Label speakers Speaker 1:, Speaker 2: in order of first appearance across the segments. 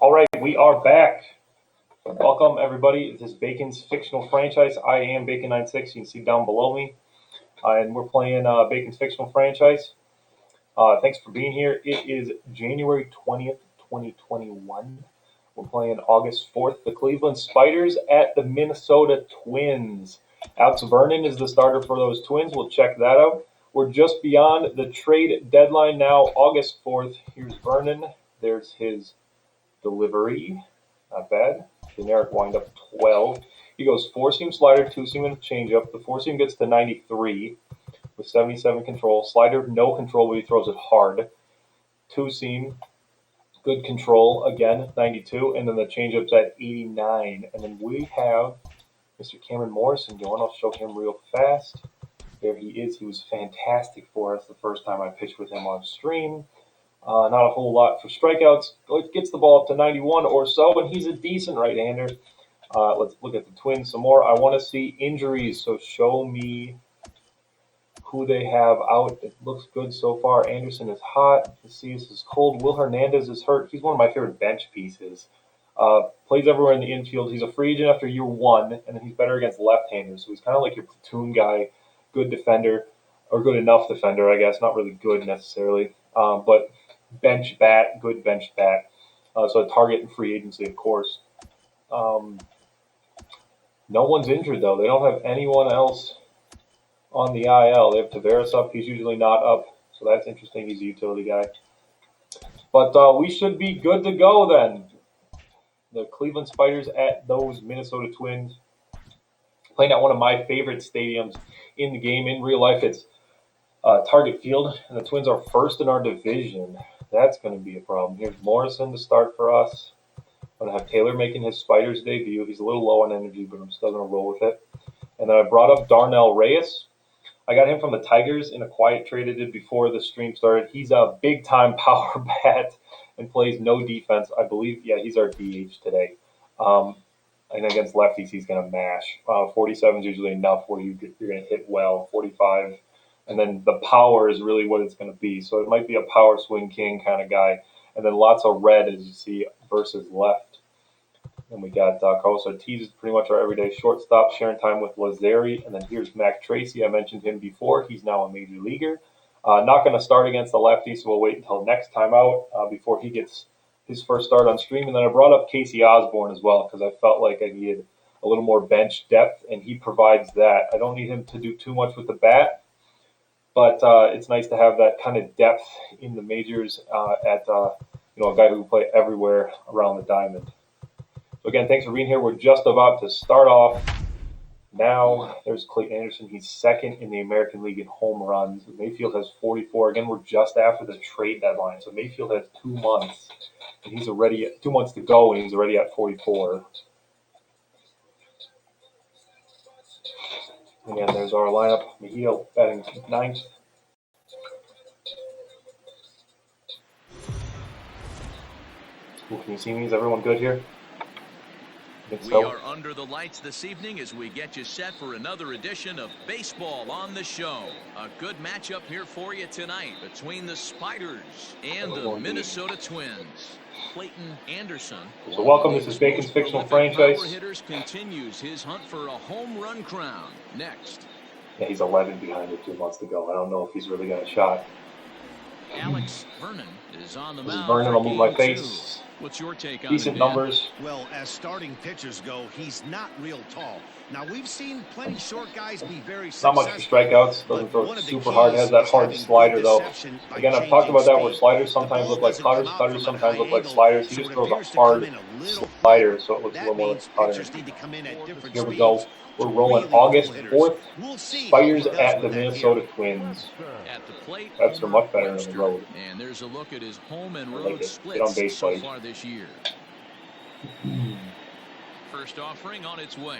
Speaker 1: All right, we are back. Welcome, everybody. This is Bacon's Fictional Franchise. I am Bacon96. You can see down below me. And we're playing Bacon's Fictional Franchise. Thanks for being here. It is January 20th, 2021. We're playing August 4th. The Cleveland Spiders at the Minnesota Twins. Alex Vernon is the starter for those Twins. We'll check that out. We're just beyond the trade deadline now, August 4th. Here's Vernon. There's his delivery. Not bad. Generic windup 12. He goes 4-seam slider, 2-seam and changeup. The 4-seam gets to 93 with 77 control. Slider, no control, but he throws it hard. 2-seam, good control, again, 92. And then the changeup's at 89. And then we have Mr. Cameron Morrison going. I'll show him real fast. There he is. He was fantastic for us the first time I pitched with him on stream. Not a whole lot for strikeouts. Gets the ball up to 91 or so, and he's a decent right-hander. Let's look at the Twins some more. I want to see injuries, so show me who they have out. It looks good so far. Anderson is hot. Let's see, this is cold. Will Hernandez is hurt. He's one of my favorite bench pieces. Plays everywhere in the infield. He's a free agent after year 1, and then he's better against left-handers. So he's kind of like your platoon guy, good defender, or good enough defender, I guess. Not really good necessarily, but bench bat, good bench bat. So a target in free agency, of course. No one's injured, though. They don't have anyone else on the IL. They have Tavares up. He's usually not up, so that's interesting. He's a utility guy. But we should be good to go then. The Cleveland Spiders at those Minnesota Twins. Playing at one of my favorite stadiums in the game. In real life, it's Target Field, and the Twins are first in our division. That's going to be a problem. Here's Morrison to start for us. I'm going to have Taylor making his Spiders debut. He's a little low on energy, but I'm still going to roll with it. And then I brought up Darnell Reyes. I got him from the Tigers in a quiet trade I did before the stream started. He's a big-time power bat and plays no defense. I believe, yeah, he's our DH today. And against lefties, he's going to mash. 47 is usually enough where you're going to hit well. 45. And then the power is really what it's going to be. So it might be a power swing king kind of guy. And then lots of red, as you see, versus left. And we got Carlos Ortiz is pretty much our everyday shortstop, sharing time with Lazeri. And then here's Mac Tracy. I mentioned him before. He's now a major leaguer. Not going to start against the lefty, so we'll wait until next time out before he gets his first start on stream. And then I brought up Casey Osborne as well because I felt like I needed a little more bench depth, and he provides that. I don't need him to do too much with the bat. But it's nice to have that kind of depth in the majors at a guy who can play everywhere around the diamond. So again, thanks for being here. We're just about to start off. Now there's Clayton Anderson. He's second in the American League in home runs. Mayfield has 44. Again, we're just after the trade deadline, so Mayfield has 2 months, and he's already 2 months to go, and he's already at 44. Again, there's our lineup. Mejia batting 9th. Ooh, can you see me? Is everyone good here?
Speaker 2: We are under the lights this evening as we get you set for another edition of Baseball on the Show. A good matchup here for you tonight between the Spiders and the Minnesota Twins. Clayton Anderson.
Speaker 1: So welcome, this is Bacon's Fictional Franchise.
Speaker 2: Power hitters continues his hunt for a home run crown. Next.
Speaker 1: Yeah, he's 11 behind with 2 months to go. I don't know if he's really got a shot.
Speaker 2: Alex Vernon is on the mound.
Speaker 1: This is Vernon. I'll move my face.
Speaker 2: What's your take on
Speaker 1: decent numbers?
Speaker 3: Well, as starting pitchers go, he's not real tall. Now, we've seen plenty short guys be very successful.
Speaker 1: Not much for strikeouts. Doesn't throw super hard. Has that hard slider, though. Again, I've talked about that where sliders sometimes look like cutters. Cutters sometimes look like sliders. He just throws a hard slider, so it looks a little more like a cutter. Here we go. We're rolling August 4th. Spiders at the Minnesota Twins. That's much better than the road.
Speaker 2: And there's a look at his home and road
Speaker 1: splits
Speaker 2: so far this year. First offering on its way.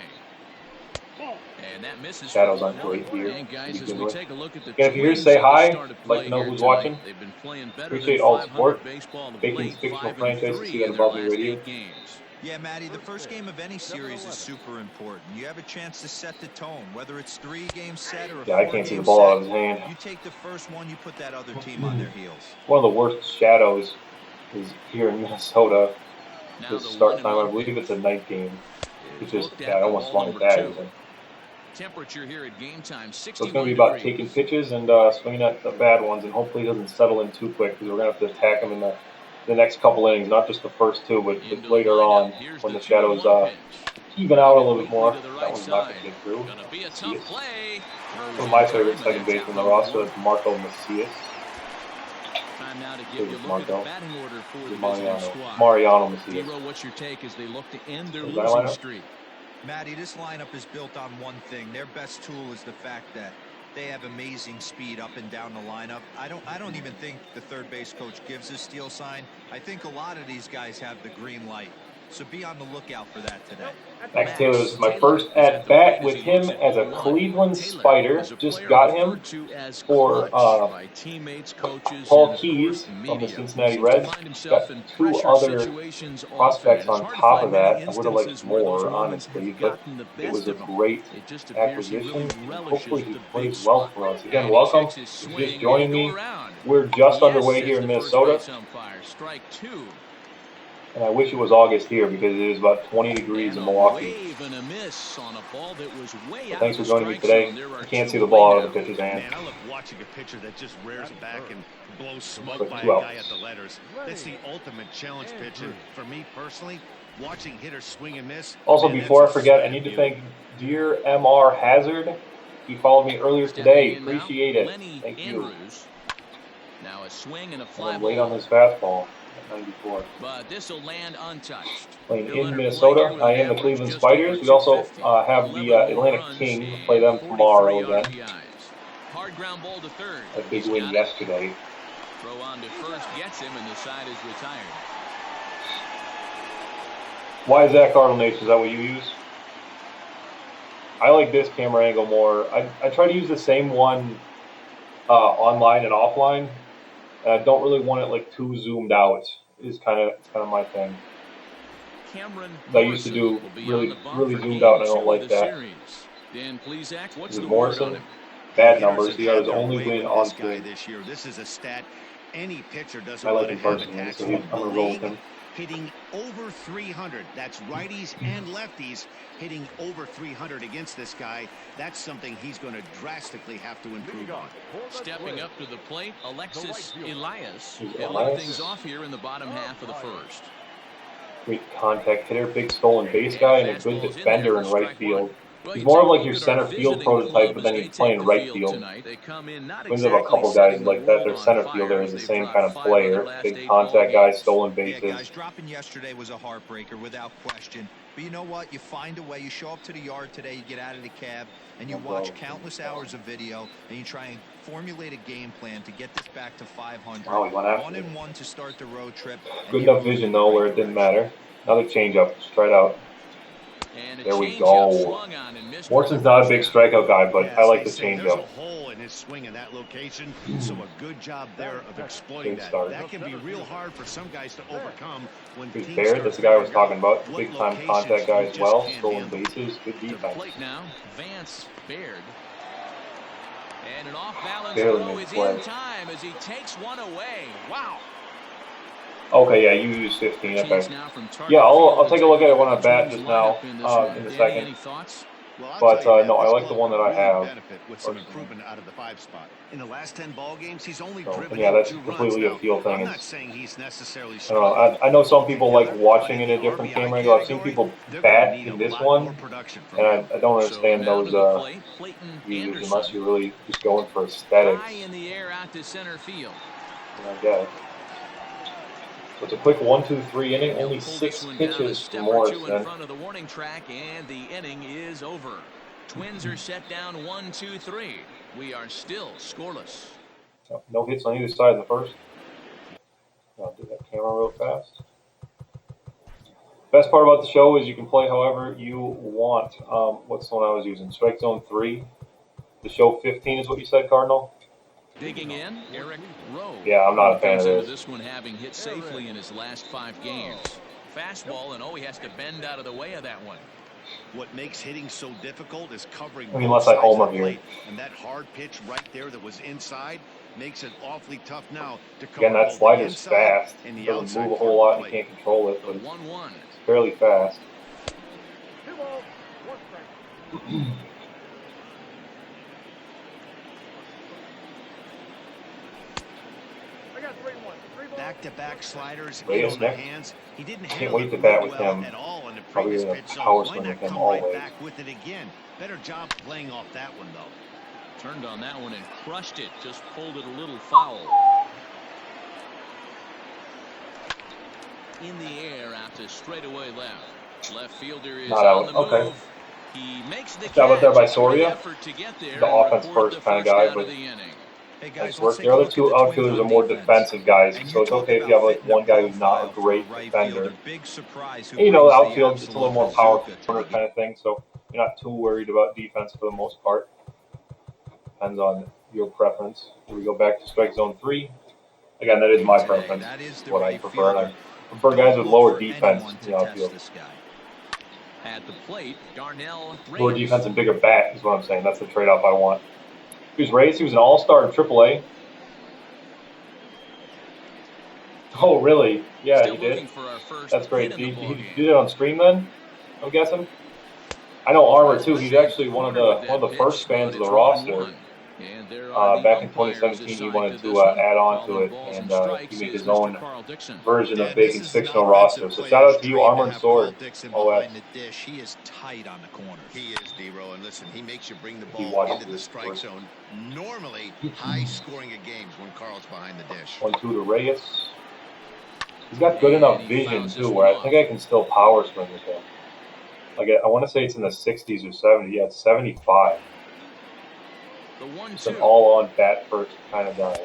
Speaker 2: And that misses.
Speaker 1: Shadows aren't great here.
Speaker 2: And guys, as we take a look at the
Speaker 1: if you're here, say hi. I'd like to know who's watching.
Speaker 2: They've been playing better.
Speaker 1: Appreciate all the support. Bacon's Fictional Franchise. See that above me radio.
Speaker 4: Yeah, Matty, the first game of any series is super important. You have a chance to set the tone, whether it's 3-game set or a 4-game set.
Speaker 1: Yeah, I can't see the ball out of his hand.
Speaker 4: You take the first one, you put that other team on their heels.
Speaker 1: One of the worst shadows is here in Minnesota.
Speaker 2: Now
Speaker 1: This
Speaker 2: the
Speaker 1: start time, I
Speaker 2: 1-1
Speaker 1: believe it's a night game.
Speaker 2: is
Speaker 1: It's just,
Speaker 2: looked
Speaker 1: yeah,
Speaker 2: at
Speaker 1: I
Speaker 2: for
Speaker 1: almost
Speaker 2: ball
Speaker 1: swung
Speaker 2: number
Speaker 1: at that
Speaker 2: 2.
Speaker 1: even.
Speaker 2: Temperature here at game time,
Speaker 1: So it's going to
Speaker 2: 61
Speaker 1: be about
Speaker 2: degrees.
Speaker 1: taking pitches and swinging at the bad ones, and hopefully it doesn't settle in too quick because we're going to have to attack them in the next couple innings, not just the first two, but
Speaker 2: Into the
Speaker 1: later
Speaker 2: windup.
Speaker 1: on
Speaker 2: Here's
Speaker 1: when
Speaker 2: the
Speaker 1: the shadows
Speaker 2: 2-1 pitch.
Speaker 1: even out a
Speaker 2: Headed
Speaker 1: little bit
Speaker 2: weakly
Speaker 1: more.
Speaker 2: to the
Speaker 1: That
Speaker 2: right
Speaker 1: one's not
Speaker 2: side.
Speaker 1: going to get through.
Speaker 2: Gonna be a tough
Speaker 1: Macias.
Speaker 2: play. Throws
Speaker 1: One of
Speaker 2: in
Speaker 1: my
Speaker 2: time,
Speaker 1: favorite
Speaker 2: and
Speaker 1: second
Speaker 2: that's
Speaker 1: basemen
Speaker 2: out
Speaker 1: on the
Speaker 2: number
Speaker 1: roster
Speaker 2: 1.
Speaker 1: is Marco Macias.
Speaker 2: Time now to
Speaker 1: It
Speaker 2: give you
Speaker 1: was
Speaker 2: a look at the
Speaker 1: Marco.
Speaker 2: batting order for the visiting
Speaker 1: Mariano.
Speaker 2: squad.
Speaker 1: Mariano Macias.
Speaker 2: Dero, what's your take as they look to end their
Speaker 1: Was that
Speaker 2: losing
Speaker 1: lineup?
Speaker 2: streak?
Speaker 4: Matty, this lineup is built on one thing. Their best tool is the fact that they have amazing speed up and down the lineup. I don't even think the third base coach gives a steal sign. I think a lot of these guys have the green light. So be on the lookout for that today.
Speaker 1: Max Taylor, this is my first at bat with him as a Cleveland Spider. Just got him for
Speaker 2: by teammates, coaches,
Speaker 1: Paul
Speaker 2: and of
Speaker 1: Keys
Speaker 2: course,
Speaker 1: from the
Speaker 2: media.
Speaker 1: Cincinnati
Speaker 2: Seems to
Speaker 1: Reds.
Speaker 2: find himself
Speaker 1: Got
Speaker 2: in
Speaker 1: two
Speaker 2: pressure
Speaker 1: other
Speaker 2: situations often,
Speaker 1: prospects
Speaker 2: and it's
Speaker 1: on
Speaker 2: hard to
Speaker 1: top
Speaker 2: find
Speaker 1: of
Speaker 2: many
Speaker 1: that. I would have liked
Speaker 2: instances where those
Speaker 1: more,
Speaker 2: moments
Speaker 1: honestly,
Speaker 2: have
Speaker 1: but
Speaker 2: gotten the
Speaker 1: it was
Speaker 2: best
Speaker 1: a
Speaker 2: of him.
Speaker 1: great
Speaker 2: It just appears he
Speaker 1: acquisition,
Speaker 2: really
Speaker 1: and
Speaker 2: relishes
Speaker 1: hopefully he
Speaker 2: the big
Speaker 1: plays
Speaker 2: spot.
Speaker 1: well for us. Again,
Speaker 2: And he
Speaker 1: welcome.
Speaker 2: checks his
Speaker 1: If you're
Speaker 2: swing
Speaker 1: just joining
Speaker 2: and go
Speaker 1: me,
Speaker 2: around.
Speaker 1: we're just
Speaker 2: Yes,
Speaker 1: underway
Speaker 2: says
Speaker 1: here in
Speaker 2: the first
Speaker 1: Minnesota,
Speaker 2: base umpire. Strike 2.
Speaker 1: and I wish it was August here because it is about 20 degrees
Speaker 2: And
Speaker 1: in
Speaker 2: a
Speaker 1: Milwaukee.
Speaker 2: wave and a miss on a ball that was way
Speaker 1: So
Speaker 2: out
Speaker 1: thanks
Speaker 2: of
Speaker 1: for
Speaker 2: the
Speaker 1: joining me
Speaker 2: strike
Speaker 1: today.
Speaker 2: zone. There are
Speaker 1: You can't see
Speaker 2: two
Speaker 1: the ball
Speaker 2: away
Speaker 1: out of the
Speaker 2: now.
Speaker 1: pitcher's hand.
Speaker 3: Man, I love watching a pitcher that just rears back and blows smoke
Speaker 1: Like
Speaker 3: by
Speaker 1: 2
Speaker 3: a guy
Speaker 1: outs.
Speaker 3: at the letters. That's the ultimate challenge pitch. And for me personally, watching hitters swing and miss.
Speaker 1: Also,
Speaker 3: Man,
Speaker 1: before I
Speaker 3: that's a
Speaker 1: forget, I
Speaker 3: sight
Speaker 1: need
Speaker 3: of
Speaker 1: to
Speaker 3: beauty.
Speaker 1: thank Dear MR Hazard. He followed me earlier
Speaker 2: Stepping
Speaker 1: today.
Speaker 2: in now,
Speaker 1: Appreciate it.
Speaker 2: Lenny
Speaker 1: Thank you.
Speaker 2: Andrews. Now a swing and a
Speaker 1: And
Speaker 2: fly
Speaker 1: I'm late on
Speaker 2: ball.
Speaker 1: his fastball at 94.
Speaker 2: But this will land untouched.
Speaker 1: Playing
Speaker 2: He'll
Speaker 1: in
Speaker 2: enter play here
Speaker 1: Minnesota,
Speaker 2: with
Speaker 1: I
Speaker 2: an
Speaker 1: am the
Speaker 2: average
Speaker 1: Cleveland
Speaker 2: just over
Speaker 1: Spiders. We also
Speaker 2: 250.
Speaker 1: have the
Speaker 2: 11 home
Speaker 1: Atlantic
Speaker 2: runs
Speaker 1: Kings. We'll play them
Speaker 2: and
Speaker 1: tomorrow
Speaker 2: 43
Speaker 1: again.
Speaker 2: RBIs. Hard ground ball to third.
Speaker 1: A big
Speaker 2: He's
Speaker 1: win
Speaker 2: got it.
Speaker 1: yesterday.
Speaker 2: Throw on to first gets him, and the side is retired.
Speaker 1: Why is that, Cardinal Nation? Is that what you use? I like this camera angle more. I try to use the same one online and offline, and I don't really want it like too zoomed out. It's kind of my thing.
Speaker 2: Cameron
Speaker 1: I used to
Speaker 2: Morrison
Speaker 1: do
Speaker 2: will be on
Speaker 1: really
Speaker 2: the bump
Speaker 1: really
Speaker 2: for
Speaker 1: zoomed
Speaker 2: game
Speaker 1: out, and I
Speaker 2: 2
Speaker 1: don't
Speaker 2: of
Speaker 1: like
Speaker 2: the
Speaker 1: that.
Speaker 2: series. Dan Plesac, what's
Speaker 1: This
Speaker 2: the
Speaker 1: is
Speaker 2: word on
Speaker 1: Morrison.
Speaker 2: him?
Speaker 1: Bad
Speaker 3: Hitters
Speaker 1: numbers.
Speaker 3: have
Speaker 1: He got
Speaker 3: had
Speaker 1: his
Speaker 3: their
Speaker 1: only
Speaker 3: way
Speaker 1: win
Speaker 3: with
Speaker 1: on
Speaker 3: this guy
Speaker 1: field.
Speaker 3: this year. This is a stat any pitcher doesn't
Speaker 1: I like
Speaker 3: want to
Speaker 1: him
Speaker 3: have
Speaker 1: personally,
Speaker 3: attached
Speaker 1: so
Speaker 3: to him.
Speaker 1: I'm
Speaker 3: The
Speaker 1: gonna roll with
Speaker 3: league
Speaker 1: him.
Speaker 3: hitting over 300. That's righties and lefties hitting over 300 against this guy. That's something he's going to drastically have to improve on.
Speaker 2: Stepping up to the plate, Alexis Elias.
Speaker 1: Who's
Speaker 2: He'll
Speaker 1: Elias?
Speaker 2: lead things off here in the bottom half of the first.
Speaker 1: Great contact hitter, big stolen base guy, and a good
Speaker 2: Fastball's in
Speaker 1: defender
Speaker 2: there
Speaker 1: in
Speaker 2: for
Speaker 1: right
Speaker 2: strike
Speaker 1: field.
Speaker 2: one. Well,
Speaker 1: He's
Speaker 2: you
Speaker 1: more
Speaker 2: take
Speaker 1: of
Speaker 2: a
Speaker 1: like
Speaker 2: look
Speaker 1: your
Speaker 2: at our
Speaker 1: center field
Speaker 2: visiting
Speaker 1: prototype,
Speaker 2: club
Speaker 1: but
Speaker 2: as
Speaker 1: then
Speaker 2: they
Speaker 1: he's playing
Speaker 2: take the
Speaker 1: right
Speaker 2: field
Speaker 1: field.
Speaker 2: tonight. They come in not
Speaker 1: We have a
Speaker 2: exactly
Speaker 1: couple guys
Speaker 2: setting the
Speaker 1: like that.
Speaker 2: world
Speaker 1: Their
Speaker 2: on
Speaker 1: center
Speaker 2: fire
Speaker 1: fielder
Speaker 2: as
Speaker 1: is the
Speaker 2: they've
Speaker 1: same
Speaker 2: dropped
Speaker 1: kind of
Speaker 2: 5 of their
Speaker 1: player.
Speaker 2: last
Speaker 1: Big
Speaker 2: 8
Speaker 1: contact
Speaker 2: ball
Speaker 1: guy,
Speaker 2: games.
Speaker 1: stolen
Speaker 4: Yeah,
Speaker 1: bases.
Speaker 4: guys, dropping yesterday was a heartbreaker without question. But you know what? You find a way. You show up to the yard today, you get out of the cab, and you watch countless hours of video, and you try and formulate a game plan to get this back to 500.
Speaker 1: Wow, he went after
Speaker 4: 1-1 to start the road trip.
Speaker 1: Good enough vision though, where it didn't matter. Another changeup, straight out.
Speaker 2: And a
Speaker 1: There we
Speaker 2: changeup
Speaker 1: go.
Speaker 2: swung on and missed
Speaker 1: Morrison's
Speaker 2: for the
Speaker 1: not a
Speaker 2: first
Speaker 1: big
Speaker 2: down.
Speaker 1: strikeout guy, but
Speaker 3: Yeah,
Speaker 1: I
Speaker 3: as
Speaker 1: like
Speaker 3: they
Speaker 1: the
Speaker 3: say, there's a
Speaker 1: changeup.
Speaker 3: hole in his swing in that location, so a good job there of exploiting
Speaker 1: Good
Speaker 3: that.
Speaker 1: start.
Speaker 3: That can be real hard for some guys to overcome when
Speaker 1: Here's
Speaker 3: teams
Speaker 1: Barrett,
Speaker 3: start
Speaker 1: that's the guy I was
Speaker 3: figuring
Speaker 1: talking
Speaker 3: out
Speaker 1: about.
Speaker 3: what
Speaker 1: Big time
Speaker 3: locations
Speaker 1: contact guy
Speaker 3: you
Speaker 1: as
Speaker 3: just
Speaker 1: well.
Speaker 3: can't
Speaker 1: Stolen
Speaker 3: handle.
Speaker 1: bases, good
Speaker 2: To the
Speaker 1: defense.
Speaker 2: plate now, Vance Baird. And an off-balance
Speaker 1: Barely
Speaker 2: throw
Speaker 1: made
Speaker 2: is
Speaker 1: play.
Speaker 2: in time as he takes one away. Wow.
Speaker 1: Okay, yeah, you use 15.
Speaker 2: Chance
Speaker 1: Okay.
Speaker 2: now from Target
Speaker 1: Yeah, I'll
Speaker 2: Field to
Speaker 1: take a
Speaker 2: take
Speaker 1: look at it
Speaker 2: look
Speaker 1: when I
Speaker 2: the
Speaker 1: bat
Speaker 2: Twins
Speaker 1: just now
Speaker 2: lineup in this one.
Speaker 1: in a
Speaker 2: Danny,
Speaker 1: second.
Speaker 2: any thoughts?
Speaker 3: Well, I'll
Speaker 1: But
Speaker 3: tell you, Matt,
Speaker 1: no, I
Speaker 3: this
Speaker 1: like the
Speaker 3: club
Speaker 1: one that
Speaker 3: could
Speaker 1: I
Speaker 3: really
Speaker 1: have.
Speaker 3: benefit with some
Speaker 1: Personally.
Speaker 3: improvement out of the 5 spot. In the last 10 ball games, he's only
Speaker 1: So,
Speaker 3: driven
Speaker 1: yeah,
Speaker 3: in
Speaker 1: that's
Speaker 3: 2 runs.
Speaker 1: completely a
Speaker 3: Now,
Speaker 1: feel thing.
Speaker 3: I'm not
Speaker 1: It's,
Speaker 3: saying he's necessarily
Speaker 1: I don't
Speaker 3: struggled
Speaker 1: know. I know some people like
Speaker 3: altogether,
Speaker 1: watching
Speaker 3: but
Speaker 1: in a different
Speaker 3: RBI
Speaker 1: camera angle. I've seen
Speaker 3: category,
Speaker 1: people
Speaker 3: they're going to
Speaker 1: bat
Speaker 3: need
Speaker 1: in
Speaker 3: a
Speaker 1: this
Speaker 3: lot more
Speaker 1: one,
Speaker 3: production from
Speaker 1: and
Speaker 3: him.
Speaker 1: I don't
Speaker 2: So
Speaker 1: understand
Speaker 2: now to
Speaker 1: those
Speaker 2: the plate, Clayton
Speaker 1: users
Speaker 2: Anderson.
Speaker 1: unless you're really just going for aesthetics.
Speaker 2: High in the air out to center field.
Speaker 1: I get it. So it's a quick 1-2-3 inning.
Speaker 2: And he'll
Speaker 1: Only
Speaker 2: pull
Speaker 1: 6
Speaker 2: this one down a
Speaker 1: pitches for
Speaker 2: step or two in
Speaker 1: Morrison.
Speaker 2: front of the warning track, and the inning is over. Twins are set down 1-2-3. We are still scoreless.
Speaker 1: No hits on either side in the first. I'll do that camera real fast. Best part about the show is you can play however you want. What's the one I was using? Strike Zone 3. The show 15 is what you said, Cardinal?
Speaker 2: Digging in, Eric Rowe.
Speaker 1: Yeah, I'm not a fan of
Speaker 2: Comes into
Speaker 1: this.
Speaker 2: this one having hit safely in his last 5 games. Fastball, and he has to bend out of the way of that one.
Speaker 3: What makes hitting so difficult is covering
Speaker 1: I mean, unless I
Speaker 3: both sides
Speaker 1: homer
Speaker 3: of the
Speaker 1: here.
Speaker 3: plate. And that hard pitch right there that was inside, Makes it awfully tough now to cover
Speaker 1: Again, that
Speaker 3: both the
Speaker 1: slider's
Speaker 3: inside
Speaker 1: fast.
Speaker 3: and
Speaker 1: It
Speaker 3: the
Speaker 1: doesn't
Speaker 3: outside
Speaker 1: move a
Speaker 3: part
Speaker 1: whole
Speaker 3: of
Speaker 1: lot
Speaker 3: the
Speaker 1: and you
Speaker 3: plate.
Speaker 1: can't control it,
Speaker 2: The
Speaker 1: but it's
Speaker 2: 1-1.
Speaker 1: fairly fast.
Speaker 3: Back-to-back sliders in
Speaker 1: Reyes
Speaker 3: on the
Speaker 1: next.
Speaker 3: hands. He didn't
Speaker 1: Can't
Speaker 3: handle
Speaker 1: wait
Speaker 3: it
Speaker 1: to bat
Speaker 3: real
Speaker 1: with
Speaker 3: well
Speaker 1: him.
Speaker 3: at all on the
Speaker 1: Probably
Speaker 3: previous
Speaker 1: gonna
Speaker 3: pitch, so
Speaker 1: power
Speaker 3: why
Speaker 1: swing
Speaker 3: not
Speaker 1: with him
Speaker 3: come right
Speaker 1: always.
Speaker 3: back with it again? Better job playing off that one, though.
Speaker 2: Turned on that one and crushed it. Just pulled it a little foul. In the air out to straightaway left. Left fielder is
Speaker 1: Not
Speaker 2: on
Speaker 1: out.
Speaker 2: the
Speaker 1: Okay.
Speaker 2: move. He makes the
Speaker 1: Nice job out there
Speaker 2: catch.
Speaker 1: by
Speaker 2: A great
Speaker 1: Soria.
Speaker 2: effort to get there
Speaker 1: The
Speaker 2: and
Speaker 1: offense
Speaker 2: record
Speaker 1: first
Speaker 2: the
Speaker 1: kind of
Speaker 2: first
Speaker 1: guy,
Speaker 2: out of
Speaker 1: but
Speaker 2: the inning.
Speaker 4: Hey guys,
Speaker 1: nice
Speaker 4: let's
Speaker 1: work.
Speaker 4: take
Speaker 1: Their
Speaker 4: a
Speaker 1: other
Speaker 4: look at
Speaker 1: two
Speaker 4: the Twins
Speaker 1: outfielders are
Speaker 4: on
Speaker 1: more
Speaker 4: defense.
Speaker 1: defensive guys,
Speaker 4: And
Speaker 1: so
Speaker 4: you're
Speaker 1: it's okay
Speaker 4: talking
Speaker 1: if you
Speaker 4: about
Speaker 1: have like
Speaker 4: fitting a
Speaker 1: one guy who's not a
Speaker 4: profile for a
Speaker 1: great
Speaker 4: right
Speaker 1: defender.
Speaker 4: fielder. Big surprise who
Speaker 1: And, you know, the
Speaker 4: brings the
Speaker 1: outfield, it's a little
Speaker 4: absolute
Speaker 1: more power
Speaker 4: bazooka to the
Speaker 1: corner
Speaker 4: game.
Speaker 1: kind of thing, so you're not too worried about defense for the most part. Depends on your preference. Here we go back to strike zone 3. Again, that is my
Speaker 4: Today,
Speaker 1: preference.
Speaker 4: that is the
Speaker 1: What I
Speaker 4: right
Speaker 1: prefer, and
Speaker 4: fielder.
Speaker 1: I prefer guys
Speaker 4: Don't
Speaker 1: with
Speaker 4: look
Speaker 1: lower
Speaker 4: for
Speaker 1: defense
Speaker 4: anyone
Speaker 1: in
Speaker 4: to
Speaker 1: the
Speaker 4: test
Speaker 1: outfield.
Speaker 4: this guy.
Speaker 2: At the plate, Darnell
Speaker 1: Lower
Speaker 2: Reyes.
Speaker 1: defense and bigger bat is what I'm saying. That's the trade-off I want. He was Reyes. He was an all-star in AAA. Oh, really? Yeah,
Speaker 2: Still
Speaker 1: he did.
Speaker 2: looking for our first
Speaker 1: That's
Speaker 2: hit
Speaker 1: great.
Speaker 2: in
Speaker 1: He,
Speaker 2: the
Speaker 1: he
Speaker 2: ballgame.
Speaker 1: did it on stream then, I'm guessing. I know Armour
Speaker 2: Tries
Speaker 1: too.
Speaker 2: to
Speaker 1: He's
Speaker 2: save
Speaker 1: actually one of
Speaker 2: corner with
Speaker 1: the
Speaker 2: that
Speaker 1: first
Speaker 2: pitch,
Speaker 1: fans
Speaker 2: but
Speaker 1: of the
Speaker 2: it's
Speaker 1: roster.
Speaker 2: 1-1. And there are the
Speaker 1: Back in
Speaker 2: umpires
Speaker 1: 2017, he
Speaker 2: assigned to
Speaker 1: wanted to
Speaker 2: this one.
Speaker 1: add on to
Speaker 2: Calling
Speaker 1: it,
Speaker 2: balls
Speaker 1: and
Speaker 2: and
Speaker 1: he
Speaker 2: strikes
Speaker 1: made
Speaker 2: is
Speaker 1: his
Speaker 2: Mr.
Speaker 1: own
Speaker 2: Carl Dixon.
Speaker 1: version
Speaker 3: Yeah,
Speaker 1: of
Speaker 3: this
Speaker 1: Bacon's
Speaker 3: is an
Speaker 1: fictional
Speaker 3: offensive
Speaker 1: roster. So shout
Speaker 3: player's
Speaker 1: out to you,
Speaker 3: dream to
Speaker 1: Armour and
Speaker 3: have Carl
Speaker 1: Sword
Speaker 3: Dixon
Speaker 1: OS.
Speaker 4: Behind the dish, he is tight on the corners.
Speaker 3: He is, D-Row, and listen, he makes you bring the
Speaker 1: He
Speaker 3: ball
Speaker 1: watches
Speaker 3: into the
Speaker 1: this,
Speaker 3: strike
Speaker 1: of course.
Speaker 3: zone. Normally, high scoring of games when Carl's behind the dish.
Speaker 1: 1-2 to Reyes. He's got good
Speaker 2: And
Speaker 1: enough
Speaker 2: he
Speaker 1: vision
Speaker 2: fouls this
Speaker 1: too,
Speaker 2: one
Speaker 1: where I
Speaker 2: off.
Speaker 1: think I can still power swing with him. Like I want to say it's in the 60s or 70s. Yeah, it's 75.
Speaker 2: The
Speaker 1: It's an
Speaker 2: 1-2.
Speaker 1: all-on bat first kind of guy.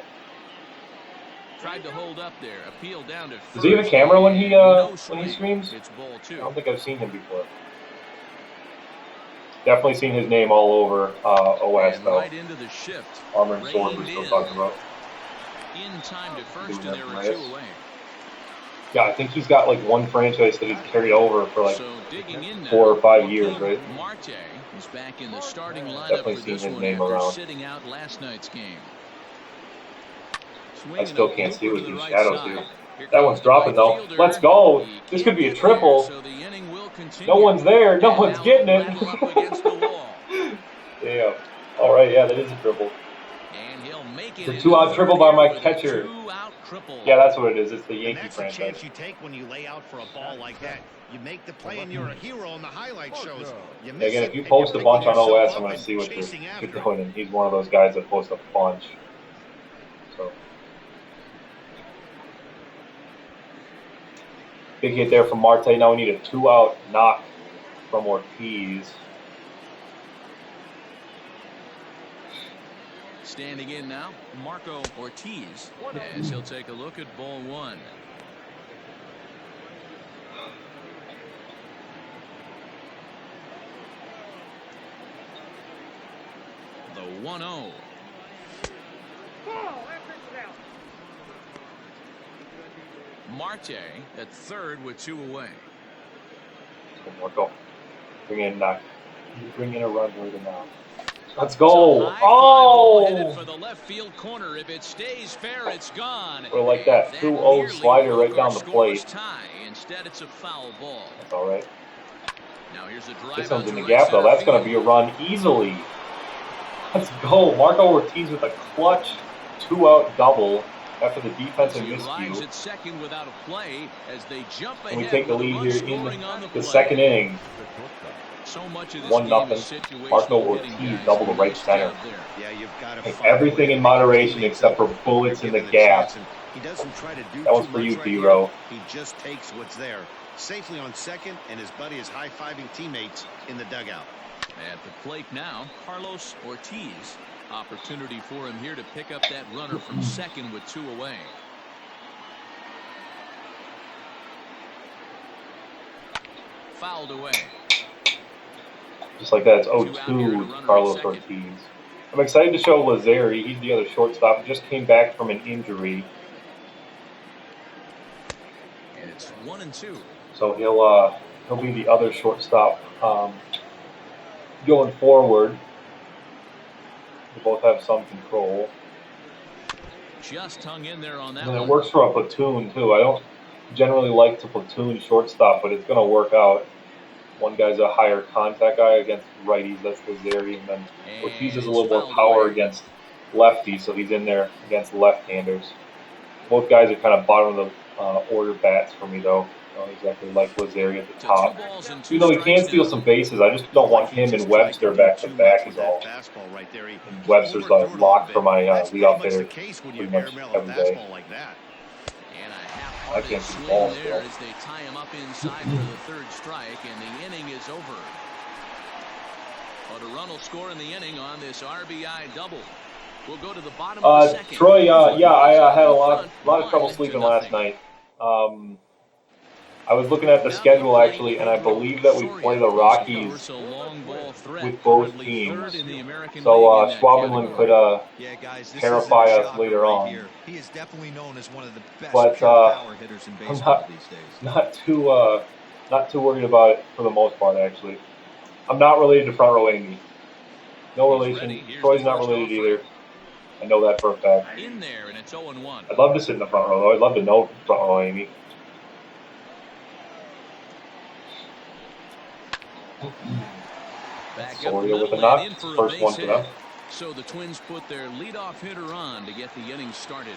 Speaker 2: Tried to hold up there. Appeal down to first.
Speaker 1: Does he have a camera when he
Speaker 2: No
Speaker 1: streams?
Speaker 2: It's ball
Speaker 1: I
Speaker 2: 2.
Speaker 1: don't think I've seen him before. Definitely seen his name all over OS
Speaker 2: And
Speaker 1: though.
Speaker 2: right into the shift.
Speaker 1: Armour and Sword we're
Speaker 2: Reined
Speaker 1: still
Speaker 2: in.
Speaker 1: talking about.
Speaker 2: In time to first,
Speaker 1: Doing
Speaker 2: and
Speaker 1: that
Speaker 2: there
Speaker 1: for
Speaker 2: are 2
Speaker 1: Reyes.
Speaker 2: away.
Speaker 1: Yeah, I think he's got like one franchise that he's carried over for like
Speaker 2: So digging in now,
Speaker 1: 4 or 5
Speaker 2: Joaquin
Speaker 1: years, right?
Speaker 2: Marte is back in the starting lineup
Speaker 1: Definitely
Speaker 2: for
Speaker 1: seen
Speaker 2: this
Speaker 1: his
Speaker 2: one
Speaker 1: name
Speaker 2: after
Speaker 1: around.
Speaker 2: sitting out last night's game.
Speaker 1: I
Speaker 2: Swinging
Speaker 1: still
Speaker 2: a
Speaker 1: can't see
Speaker 2: looper
Speaker 1: with
Speaker 2: to the
Speaker 1: these
Speaker 2: right
Speaker 1: shadows
Speaker 2: side.
Speaker 1: here.
Speaker 2: Here
Speaker 1: That
Speaker 2: comes
Speaker 1: one's
Speaker 2: the
Speaker 1: dropping
Speaker 2: right
Speaker 1: though.
Speaker 2: fielder.
Speaker 1: Let's go.
Speaker 2: He
Speaker 1: This
Speaker 2: can't
Speaker 1: could be a
Speaker 2: get there,
Speaker 1: triple.
Speaker 2: so the inning will continue.
Speaker 1: No one's there. No
Speaker 2: And
Speaker 1: one's
Speaker 2: now
Speaker 1: getting
Speaker 2: it'll
Speaker 1: it.
Speaker 2: rattle up against the wall.
Speaker 1: Damn. All right, yeah, that is a triple.
Speaker 2: And he'll make
Speaker 1: It's
Speaker 2: it
Speaker 1: a
Speaker 2: into
Speaker 1: 2-out
Speaker 2: third
Speaker 1: triple by
Speaker 2: here
Speaker 1: my
Speaker 2: with
Speaker 1: catcher.
Speaker 2: a 2-out triple.
Speaker 1: Yeah, that's what it is. It's the
Speaker 3: And
Speaker 1: Yankee
Speaker 3: that's the
Speaker 1: franchise.
Speaker 3: chance you take when you lay out for a ball like that. You make the play and you're a hero in the highlight shows. You miss
Speaker 1: Again,
Speaker 3: it
Speaker 1: if you
Speaker 3: and you're
Speaker 1: post a
Speaker 3: picking
Speaker 1: bunch on
Speaker 3: yourself
Speaker 1: OS, I'm
Speaker 3: up
Speaker 1: going to
Speaker 3: and
Speaker 1: see what
Speaker 3: chasing
Speaker 1: you're
Speaker 3: after it.
Speaker 1: doing. And he's one of those guys that posts a bunch. So, big hit there from Marte. Now we need a 2-out knock from Ortiz.
Speaker 2: Standing in now, Marco Ortiz, as he'll take a look at ball 1. The 1-0. Marte at third with 2 away.
Speaker 1: So Marco, bring in a run right now. Let's go. Oh!
Speaker 2: For the left field corner. If it stays fair, it's gone.
Speaker 1: Or like that 2-0 slider right down the plate.
Speaker 2: Tie. Instead, it's a foul ball.
Speaker 1: That's all right.
Speaker 2: Now here's a drive
Speaker 1: This one's
Speaker 2: out
Speaker 1: in
Speaker 2: to
Speaker 1: the
Speaker 2: right
Speaker 1: gap though.
Speaker 2: center
Speaker 1: That's going to
Speaker 2: field.
Speaker 1: be a run easily. Let's go. Marco Ortiz with a clutch 2-out double after the defensive
Speaker 2: He arrives
Speaker 1: miscue.
Speaker 2: at second without a play as they jump ahead.
Speaker 1: And we take the
Speaker 2: with a
Speaker 1: lead
Speaker 2: run
Speaker 1: here in
Speaker 2: scoring on
Speaker 1: the
Speaker 2: play.
Speaker 1: second inning.
Speaker 2: So much of this
Speaker 1: 1-0.
Speaker 2: game is situational.
Speaker 1: Marco
Speaker 2: hitting,
Speaker 1: Ortiz
Speaker 2: guys.
Speaker 1: double to right
Speaker 2: Nice
Speaker 1: center.
Speaker 2: job there.
Speaker 3: Yeah, you've got to
Speaker 1: And
Speaker 3: find a way
Speaker 1: everything
Speaker 3: to
Speaker 1: in
Speaker 3: pick your
Speaker 1: moderation
Speaker 3: teammates
Speaker 1: except
Speaker 3: up
Speaker 1: for
Speaker 3: when
Speaker 1: bullets
Speaker 3: you're
Speaker 1: in the
Speaker 3: given a
Speaker 1: gap.
Speaker 3: chance, and he doesn't try to do
Speaker 1: That was
Speaker 3: too
Speaker 1: for
Speaker 3: much
Speaker 1: you,
Speaker 3: right
Speaker 1: D-Row.
Speaker 3: here. He just takes what's there. Safely on second, and his buddy is high-fiving teammates in the dugout.
Speaker 2: At the plate now, Carlos Ortiz. Opportunity for him here to pick up that runner from second with 2 away. Fouled away.
Speaker 1: Just like that, it's
Speaker 2: 2 out here to
Speaker 1: 0-2
Speaker 2: runner
Speaker 1: Carlos
Speaker 2: at second.
Speaker 1: Ortiz. I'm excited to show Lazari. He's the other shortstop. Just came back from an injury.
Speaker 2: And it's 1-2.
Speaker 1: So he'll be the other shortstop going forward. They both have some control.
Speaker 2: Just hung in there on that
Speaker 1: And it
Speaker 2: one.
Speaker 1: works for a platoon too. I don't generally like to platoon shortstop, but it's going to work out. One guy's a higher contact guy against righties. That's Lazeri, and then Ortiz is
Speaker 2: And
Speaker 1: a
Speaker 2: it's
Speaker 1: little more
Speaker 2: fouled
Speaker 1: power
Speaker 2: away.
Speaker 1: against lefties, so he's in there against left-handers. Both guys are kind of bottom of the order bats for me, though. Not exactly like Lazeri at the
Speaker 2: To
Speaker 1: top.
Speaker 2: 2 balls and 2
Speaker 1: Even though he can
Speaker 2: strikes
Speaker 1: steal
Speaker 2: now.
Speaker 1: some bases, I just don't
Speaker 3: Looked like
Speaker 1: want
Speaker 3: he
Speaker 1: him and
Speaker 3: just tried to
Speaker 1: Webster
Speaker 3: do
Speaker 1: back to
Speaker 3: too much
Speaker 1: back
Speaker 3: with
Speaker 1: is
Speaker 3: that
Speaker 1: all.
Speaker 3: fastball right there. He
Speaker 1: And Webster's
Speaker 3: overthrew
Speaker 1: like
Speaker 3: it a little
Speaker 1: locked for
Speaker 3: bit.
Speaker 1: my
Speaker 3: That's pretty
Speaker 1: leadoff
Speaker 3: much the
Speaker 1: hitter
Speaker 3: case when you
Speaker 1: pretty much
Speaker 3: airmail a
Speaker 1: every day.
Speaker 3: fastball like that.
Speaker 2: And a
Speaker 1: I
Speaker 2: half-hearted
Speaker 1: can't see the
Speaker 2: swing
Speaker 1: ball
Speaker 2: there
Speaker 1: still.
Speaker 2: as they tie him up inside for the third strike, and the inning is over. But a run will score in the inning on this RBI double. We'll go to the bottom of the second.
Speaker 1: Troy, yeah, I had a
Speaker 2: Up
Speaker 1: lot
Speaker 2: front,
Speaker 1: of trouble
Speaker 2: 1-0.
Speaker 1: sleeping last night. I was looking at the schedule actually, and I believe that we play the Rockies
Speaker 2: A long ball threat,
Speaker 1: with both
Speaker 2: currently
Speaker 1: teams.
Speaker 2: third in the American
Speaker 1: So
Speaker 2: League in that
Speaker 1: Schwabenland could
Speaker 2: category.
Speaker 4: Yeah, guys, this
Speaker 1: terrify
Speaker 4: is a
Speaker 1: us
Speaker 4: shocker
Speaker 1: later
Speaker 4: right
Speaker 1: on.
Speaker 4: here. He is definitely known as one of the best
Speaker 1: But
Speaker 4: pure power hitters in
Speaker 1: I'm
Speaker 4: baseball these days.
Speaker 1: not too worried about it for the most part. Actually, I'm not related to Front Row Amy. No relation. Troy's not related either. I know that for a fact.
Speaker 2: In there, and it's 0-1.
Speaker 1: I'd love to sit in the front row, though. I'd love to know Front Row Amy.
Speaker 2: Back up the
Speaker 1: Soria with a
Speaker 2: middle
Speaker 1: knock.
Speaker 2: and in for a
Speaker 1: First one
Speaker 2: base
Speaker 1: for them.
Speaker 2: hit. So the Twins put their leadoff hitter on to get the inning started.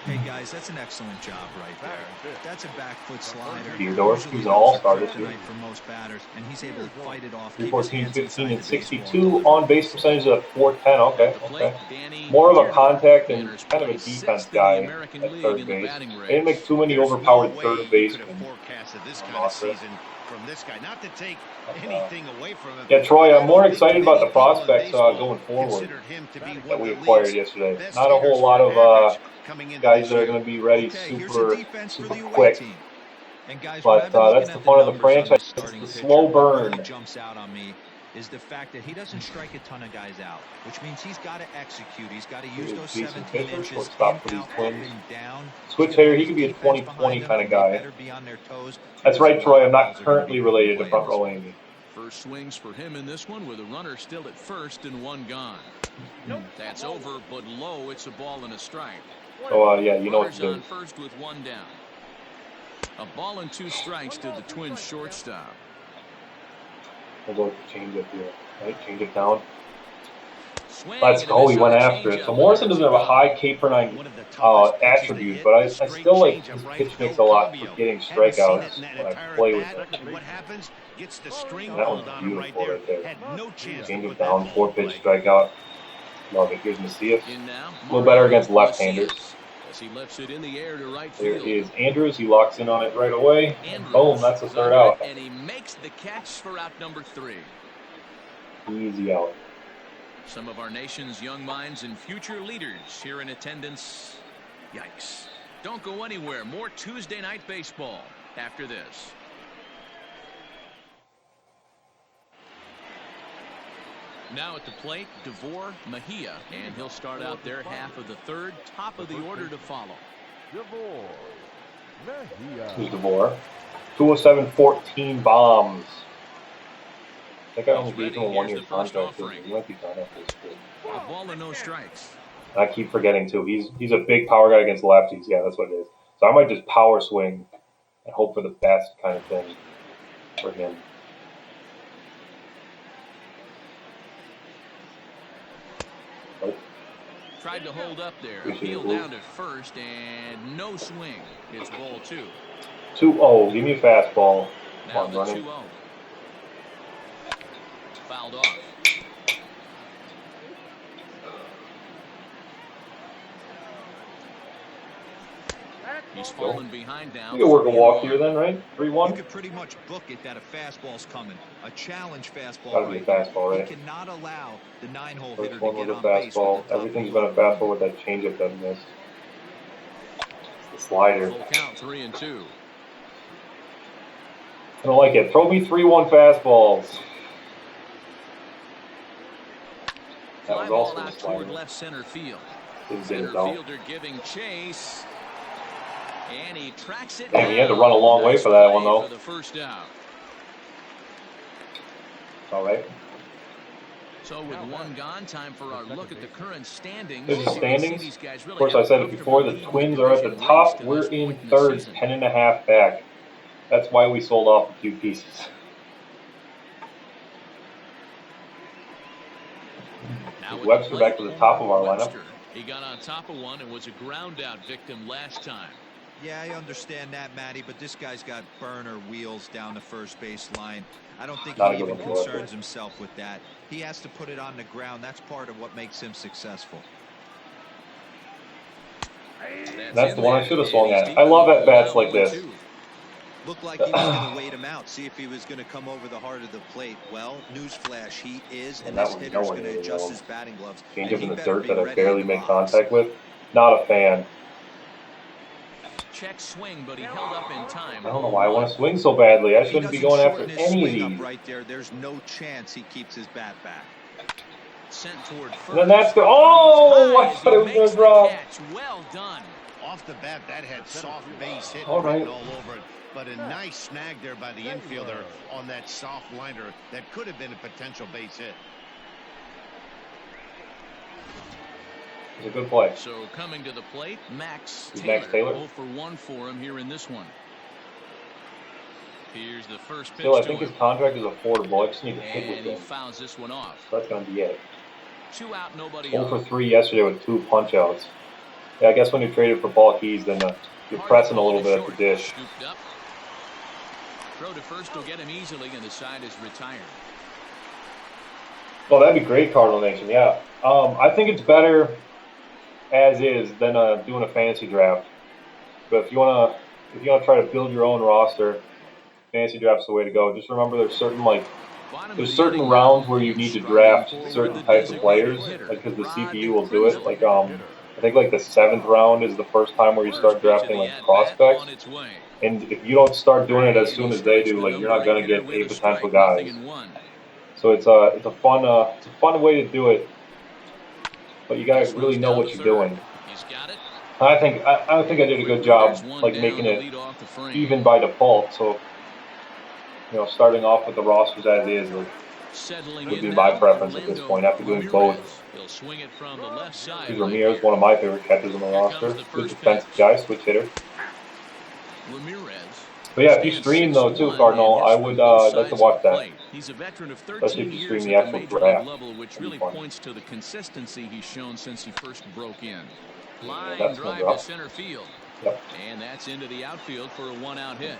Speaker 4: Hey guys, that's an excellent job right there. That's a back foot slider.
Speaker 1: Theodore,
Speaker 4: Usually
Speaker 1: he's an
Speaker 4: those
Speaker 1: all-star
Speaker 4: are
Speaker 1: this year.
Speaker 4: kryptonite for most batters, and he's able to fight it off.
Speaker 1: 314, 15, and 62
Speaker 4: on
Speaker 1: on base percentage of 410.
Speaker 2: At the
Speaker 1: Okay,
Speaker 2: plate,
Speaker 1: okay.
Speaker 2: Danny
Speaker 1: More of a
Speaker 2: Bearden.
Speaker 1: contact
Speaker 2: He
Speaker 1: and
Speaker 2: enters
Speaker 1: kind of a
Speaker 2: play
Speaker 1: defense
Speaker 2: 6th in the
Speaker 1: guy
Speaker 2: American
Speaker 1: at
Speaker 2: League
Speaker 1: third
Speaker 2: in the
Speaker 1: base.
Speaker 2: batting
Speaker 1: They didn't make
Speaker 2: race.
Speaker 1: too many
Speaker 3: There's
Speaker 1: overpowered
Speaker 3: no
Speaker 1: third
Speaker 3: way you
Speaker 1: basemen.
Speaker 3: could have forecasted this
Speaker 1: I'm
Speaker 3: kind of
Speaker 1: not sure.
Speaker 3: season from this guy. Not to take anything away from him.
Speaker 1: Yeah, Troy,
Speaker 3: but I
Speaker 1: I'm
Speaker 3: don't
Speaker 1: more
Speaker 3: think
Speaker 1: excited about
Speaker 3: many
Speaker 1: the
Speaker 3: people in
Speaker 1: prospects
Speaker 3: baseball
Speaker 1: going forward
Speaker 3: considered him to be
Speaker 1: that
Speaker 3: one
Speaker 1: we
Speaker 3: of the
Speaker 1: acquired
Speaker 3: league's
Speaker 1: yesterday.
Speaker 3: best
Speaker 1: Not a
Speaker 3: hitters
Speaker 1: whole
Speaker 3: for
Speaker 1: lot of
Speaker 3: average coming into
Speaker 1: guys
Speaker 3: this
Speaker 1: that are
Speaker 3: year.
Speaker 1: going to be ready
Speaker 4: Okay, here's a
Speaker 1: super
Speaker 4: defense for the away
Speaker 1: quick.
Speaker 4: team. And guys, when
Speaker 1: But
Speaker 4: I've been looking
Speaker 1: that's the
Speaker 4: at
Speaker 1: fun of the
Speaker 4: numbers on
Speaker 1: franchise.
Speaker 4: this
Speaker 1: It's
Speaker 4: starting
Speaker 1: the
Speaker 4: pitcher,
Speaker 1: slow
Speaker 4: what really
Speaker 1: burn.
Speaker 4: jumps out on me is the fact that he doesn't strike a ton of guys out, which means he's got to execute. He's got to use those
Speaker 1: Jason
Speaker 4: 17
Speaker 1: Fisher,
Speaker 4: inches in,
Speaker 1: shortstop for these
Speaker 4: out, up,
Speaker 1: Twins.
Speaker 4: and down.
Speaker 1: Switch
Speaker 4: He's gonna
Speaker 1: hitter,
Speaker 4: have
Speaker 1: he
Speaker 4: his
Speaker 1: could be a
Speaker 4: defense
Speaker 1: 20-20
Speaker 4: behind him,
Speaker 1: kind of
Speaker 4: and they
Speaker 1: guy.
Speaker 4: better be on their toes.
Speaker 1: That's right, Troy. I'm not currently related to Front Row Amy.
Speaker 2: First swings for him in this one with a runner still at first and one gone. That's over, but low. It's a ball and a strike.
Speaker 1: So, yeah, you know what
Speaker 2: Runners
Speaker 1: to
Speaker 2: on
Speaker 1: do.
Speaker 2: first with one down. A ball and 2 strikes to the Twins shortstop.
Speaker 1: We'll go change it here. Right, change it down.
Speaker 2: Swing
Speaker 1: Let's
Speaker 2: and a
Speaker 1: go.
Speaker 2: miss
Speaker 1: He
Speaker 2: on
Speaker 1: went
Speaker 2: the
Speaker 1: after it.
Speaker 2: changeup,
Speaker 1: So
Speaker 2: and
Speaker 1: Morrison
Speaker 2: there
Speaker 1: doesn't
Speaker 2: it's
Speaker 1: have a
Speaker 2: a
Speaker 1: high
Speaker 2: go.
Speaker 1: K/9
Speaker 3: One of the toughest pitches to
Speaker 1: attribute,
Speaker 3: hit,
Speaker 1: but I
Speaker 3: straight
Speaker 1: still like his
Speaker 3: changeup right,
Speaker 1: pitch
Speaker 3: no
Speaker 1: makes a lot for
Speaker 3: cambio.
Speaker 1: getting
Speaker 3: Haven't seen it
Speaker 1: strikeouts
Speaker 3: in that
Speaker 1: when I
Speaker 3: entire
Speaker 1: play with
Speaker 3: bat,
Speaker 1: him.
Speaker 3: and what happens? Gets the string
Speaker 1: And that
Speaker 3: pulled
Speaker 1: one's
Speaker 3: on him right
Speaker 1: beautiful
Speaker 3: there.
Speaker 1: right there.
Speaker 3: Had no chance to
Speaker 1: Change it
Speaker 3: put that
Speaker 1: down,
Speaker 3: ball in
Speaker 1: 4-pitch
Speaker 3: play.
Speaker 1: strikeout. Love it. Here's Macias.
Speaker 2: In now,
Speaker 1: A little better against
Speaker 2: Mariano
Speaker 1: left-handers.
Speaker 2: Macias, as he lifts it in the air to right
Speaker 1: There
Speaker 2: field.
Speaker 1: is Andrews. He locks in on it right away. And boom,
Speaker 2: Andrews
Speaker 1: that's the
Speaker 2: is
Speaker 1: third
Speaker 2: under it,
Speaker 1: out.
Speaker 2: and he makes the catch for out number 3.
Speaker 1: Easy out.
Speaker 2: Some of our nation's young minds and future leaders here in attendance. Yikes. Don't go anywhere. More Tuesday Night Baseball after this. Now at the plate, DeVore Mejia, and he'll start out their half of the third. Top of the order to follow.
Speaker 1: Who's DeVore? 207-14 bombs. I think I only gave him a one-year contract. He might be done after this kid.
Speaker 2: A ball and no strikes.
Speaker 1: I keep forgetting too. He's a big power guy against lefties. Yeah, that's what it is. So I might just power swing and hope for the best kind of thing for him.
Speaker 2: Tried to hold up there. Appeal down to first and no swing. It's ball 2.
Speaker 1: 2-0. Give me a fastball.
Speaker 2: Now
Speaker 1: Come
Speaker 2: the
Speaker 1: on, running.
Speaker 2: 2-0. Fouled off. He's fallen behind now.
Speaker 1: We can work a walk here then, right? 3-1.
Speaker 4: You could pretty much book it that a fastball's coming. A challenge fastball.
Speaker 1: Gotta be a fastball, right?
Speaker 4: He cannot allow the 9-hole
Speaker 1: First
Speaker 4: hitter
Speaker 1: one
Speaker 4: to
Speaker 1: was
Speaker 4: get
Speaker 1: a
Speaker 4: on base.
Speaker 1: fastball. Everything's been a fastball with that changeup that missed. It's the slider.
Speaker 2: Full count, 3-2.
Speaker 1: I don't like it. Throw me 3-1 fastballs. That
Speaker 2: Fly
Speaker 1: was
Speaker 2: ball
Speaker 1: also a
Speaker 2: out toward
Speaker 1: slider.
Speaker 2: left center field.
Speaker 1: Didn't get
Speaker 2: Center
Speaker 1: it though.
Speaker 2: fielder giving chase. And he tracks it
Speaker 1: Damn,
Speaker 2: down.
Speaker 1: he had to run a long way for that one, though.
Speaker 2: For the first out.
Speaker 1: All right.
Speaker 2: So with one gone, time for our look at the current standings.
Speaker 1: There's the
Speaker 2: You can see
Speaker 1: standings.
Speaker 2: these guys
Speaker 1: Of
Speaker 2: really
Speaker 1: course,
Speaker 2: have
Speaker 1: I
Speaker 2: a
Speaker 1: said it before. The
Speaker 2: comfortable
Speaker 1: Twins
Speaker 2: lead
Speaker 1: are at the
Speaker 2: in race
Speaker 1: top.
Speaker 2: to
Speaker 1: We're
Speaker 2: this
Speaker 1: in
Speaker 2: point in the
Speaker 1: third,
Speaker 2: season.
Speaker 1: 10.5 back. That's why we sold off a few pieces.
Speaker 2: Now with
Speaker 1: Webster
Speaker 2: the
Speaker 1: back
Speaker 2: plate,
Speaker 1: to the top of our
Speaker 2: Webster.
Speaker 1: lineup.
Speaker 2: He got on top of one and was a ground out victim last time.
Speaker 4: Yeah, I understand that, Matty, but this guy's got burner wheels down the first base line. I don't think
Speaker 1: Not a
Speaker 4: he
Speaker 1: good
Speaker 4: even
Speaker 1: one to go
Speaker 4: concerns
Speaker 1: with.
Speaker 4: himself with that. He has to put it on the ground. That's part of what makes him successful.
Speaker 1: That's the one I should have swung
Speaker 2: And he's
Speaker 1: at.
Speaker 2: deep
Speaker 1: I
Speaker 2: in
Speaker 1: love
Speaker 2: the
Speaker 1: at
Speaker 2: hole
Speaker 1: bats
Speaker 2: now,
Speaker 1: like this.
Speaker 2: 1-2.
Speaker 4: Looked like he was going to wait him out, see if he was going to come over the heart of the plate. Well, newsflash, he is, and this hitter's going to adjust his batting gloves.
Speaker 1: Change
Speaker 4: And
Speaker 1: up
Speaker 4: he
Speaker 1: in the
Speaker 4: better
Speaker 1: dirt
Speaker 4: be
Speaker 1: that I
Speaker 4: ready in
Speaker 1: barely
Speaker 4: the
Speaker 1: make
Speaker 4: box.
Speaker 1: contact with. Not a fan.
Speaker 2: Check swing, but he held up in time.
Speaker 1: I don't know why I want to swing so badly. I
Speaker 4: If he
Speaker 1: shouldn't be
Speaker 4: doesn't
Speaker 1: going
Speaker 4: shorten
Speaker 1: after
Speaker 4: his
Speaker 1: any of
Speaker 4: swing up
Speaker 1: these.
Speaker 4: right there, there's no chance he keeps his bat back.
Speaker 2: Sent toward first.
Speaker 1: And then that's the I thought it was going to drop.
Speaker 2: Catch. Well done.
Speaker 3: Off the bat, that had soft base hit
Speaker 1: All
Speaker 3: written
Speaker 1: right.
Speaker 3: all over it. But a nice snag there by the infielder on that soft liner that could have been a potential base hit.
Speaker 1: It's a good play.
Speaker 2: So coming to the plate, Max
Speaker 1: Who's
Speaker 2: Taylor.
Speaker 1: Max Taylor?
Speaker 2: 0 for 1 for him here in this one. Here's the first pitch
Speaker 1: Still, I
Speaker 2: to
Speaker 1: think
Speaker 2: him.
Speaker 1: his contract is affordable. I just need to hit
Speaker 2: And
Speaker 1: with
Speaker 2: he
Speaker 1: him.
Speaker 2: fouls this one off.
Speaker 1: So that's going to be it.
Speaker 2: 2 out, nobody
Speaker 1: 0 for
Speaker 2: on.
Speaker 1: 3 yesterday with 2 punch-outs. Yeah, I guess when you traded for Paul Keys, then you're pressing a little bit at the dish.
Speaker 2: Scooped up. Throw to first will get him easily, and the side is retired.
Speaker 1: Well, that'd be great, Cardinal Nation. Yeah, I think it's better as is than doing a fantasy draft. But if you wanna try to build your own roster, fantasy draft's the way to go. Just remember, there's certain rounds where you need to draft certain types of players, like because the CPU will do it. Like I think like the 7th round is the first time where you start drafting like prospects. And if you don't start doing it as soon as they do, like you're not gonna get a potential guys. So it's a fun way to do it, but you gotta really know what you're doing. I think I did a good job, like making it even by default. So starting off with the rosters as is would be my preference at this point after doing both. Ramirez, one of my favorite catchers on the roster, good defensive guy, switch hitter. But yeah, if you stream though too, Cardinal, I would like to watch that.
Speaker 2: He's a veteran of 13
Speaker 1: Especially if you
Speaker 2: years
Speaker 1: stream the
Speaker 2: at the
Speaker 1: actual
Speaker 2: major
Speaker 1: draft.
Speaker 2: league level, which really points to the consistency he's shown since he first broke in. Line
Speaker 1: That's
Speaker 2: drive
Speaker 1: no
Speaker 2: to center field.
Speaker 1: Yep.
Speaker 2: And that's into the outfield for a 1-out hit.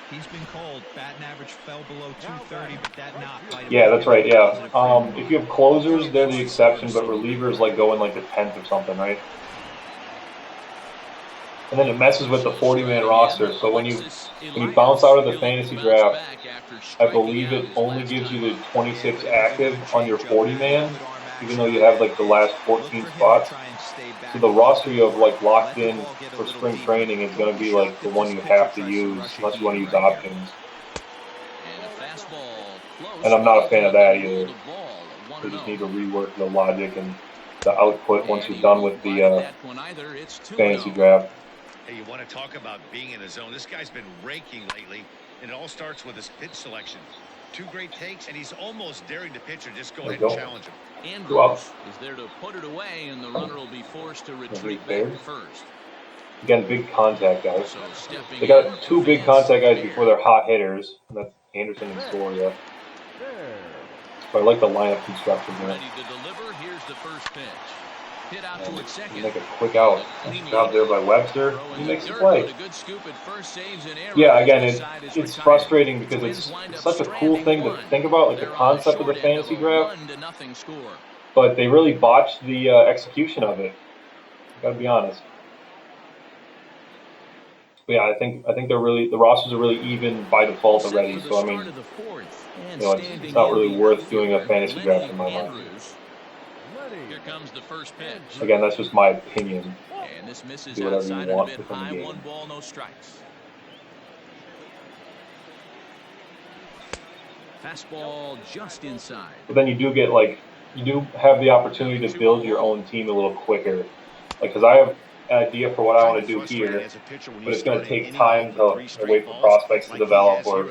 Speaker 4: He's been called. Batting average fell below 230, but that not might
Speaker 1: Yeah, that's right. Yeah. If you have closers, they're the exception, but relievers like go in like the 10th or something, right? And then it messes with the 40-man roster. So when you bounce out of the fantasy draft, I believe it only gives you the 26 active on your 40-man, even though you have like the last 14 spots. So the roster you have like locked in for spring training is going to be like the one you have to use unless you want to use options. And I'm not a fan of that either. You just need to rework the logic and the output once you're done with the fantasy draft.
Speaker 3: Hey, you want to talk about being in the zone? This guy's been raking lately, and it all starts with his pitch selection. 2 great takes, and he's almost daring to pitch or just go ahead and challenge him.
Speaker 2: Andrews is there to put it away, and the runner will be forced to retreat back to first.
Speaker 1: Again, big contact guys.
Speaker 2: So
Speaker 1: They got 2 big contact guys before they're hot hitters. And that's Anderson and Soria. So I like the lineup construction here.
Speaker 2: Ready to deliver. Here's the first pitch. Hit out towards second.
Speaker 1: Make a quick out. Nice job there by Webster. He makes the play. Yeah, again, it's frustrating because it's such a cool thing to think about, like the concept of the fantasy draft. But they really botched the execution of it. Gotta be honest. But yeah, I think the rosters are really even by default already. So I mean, it's not really worth doing a fantasy draft in my mind.
Speaker 2: Here comes the first pitch.
Speaker 1: Again, that's just my opinion.
Speaker 2: And this misses
Speaker 1: Do whatever
Speaker 2: outside
Speaker 1: you
Speaker 2: and
Speaker 1: want
Speaker 2: a bit
Speaker 1: within the
Speaker 2: high.
Speaker 1: game.
Speaker 2: 1 ball, no strikes. Fastball just inside.
Speaker 1: But then you do have the opportunity to build your own team a little quicker. Like, because I have an idea for what I want to do here, but it's going to take time to wait for prospects to develop or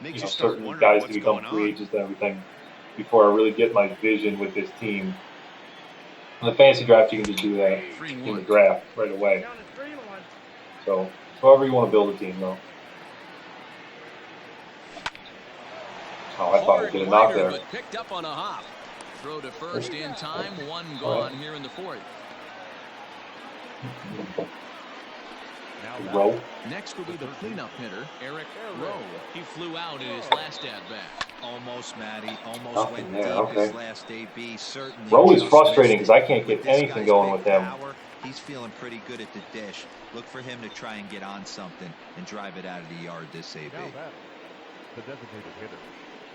Speaker 3: Makes you start
Speaker 1: certain
Speaker 3: wondering
Speaker 1: guys to
Speaker 3: what's
Speaker 1: become
Speaker 3: going
Speaker 1: free
Speaker 3: on.
Speaker 1: agents and everything before I really get my vision with this team. In the fantasy draft, you can just do that in the draft right away. So, however you want to build a team, though. Oh, I thought I'd get a knock there.
Speaker 2: But picked up on a hop. Throw to first in time. One gone here in the fourth.
Speaker 1: Rowe.
Speaker 2: Next will be the cleanup hitter, Eric Rowe. He flew out in his last at-bat.
Speaker 4: Almost, Matty. Almost
Speaker 1: Nothing
Speaker 4: went
Speaker 1: there,
Speaker 4: deep
Speaker 1: okay.
Speaker 4: his last AB. Certainly.
Speaker 1: Rowe is
Speaker 4: just
Speaker 1: frustrating
Speaker 4: missed
Speaker 1: because
Speaker 4: it.
Speaker 1: I can't get
Speaker 4: With this
Speaker 1: anything
Speaker 4: guy's
Speaker 1: going
Speaker 4: big
Speaker 1: with him.
Speaker 4: power, he's feeling pretty good at the dish. Look for him to try and get on something and drive it out of the yard this AB.
Speaker 5: The designated hitter.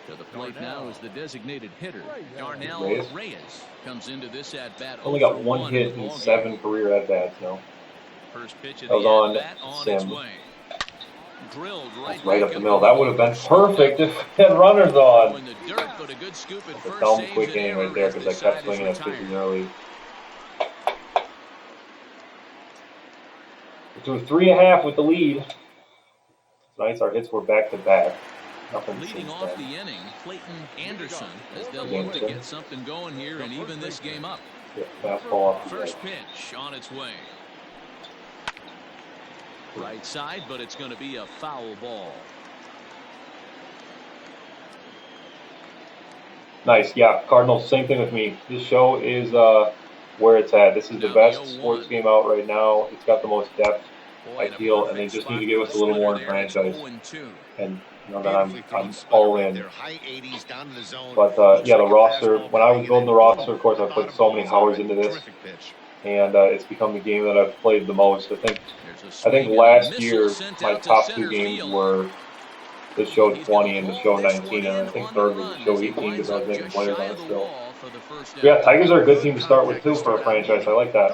Speaker 2: To the plate now is the designated hitter, Darnell Reyes. Comes into this at-bat.
Speaker 1: Only got one hit in 7 career at-bats now.
Speaker 2: First pitch of
Speaker 1: That was
Speaker 2: the
Speaker 1: on
Speaker 2: at-bat on its
Speaker 1: Sim.
Speaker 2: way. Drilled
Speaker 1: Right up the middle. That would have been perfect if it had runners on.
Speaker 2: In the dirt, but a good scoop at
Speaker 1: That's a
Speaker 2: first.
Speaker 1: dumb quick inning right there because I kept swinging at pitches early. We're to 3.5 with the lead. Tonight's our hits were back-to-back. Nothing
Speaker 2: leading off
Speaker 1: bad.
Speaker 2: the inning, Clayton Anderson, as they'll look to get something going here and even this game up.
Speaker 1: Yeah, fastball off the
Speaker 2: First pitch on its way. Right side, but it's going to be a foul ball.
Speaker 1: Nice, yeah. Cardinals, same thing with me. This show is where it's at. This is the best sports game out right now. It's got the most depth, I feel, and they just need to give us a little more in franchise. And then I'm all in. But yeah, the roster. When I was building the roster, of course, I put so many hours into this, and it's become the game that I've played the most. I think last year my top 2 games were the show 20 and the show 19, and I think third was the show 18 because I was making players on it still. But yeah, Tigers are a good team to start with too for a franchise. I like that.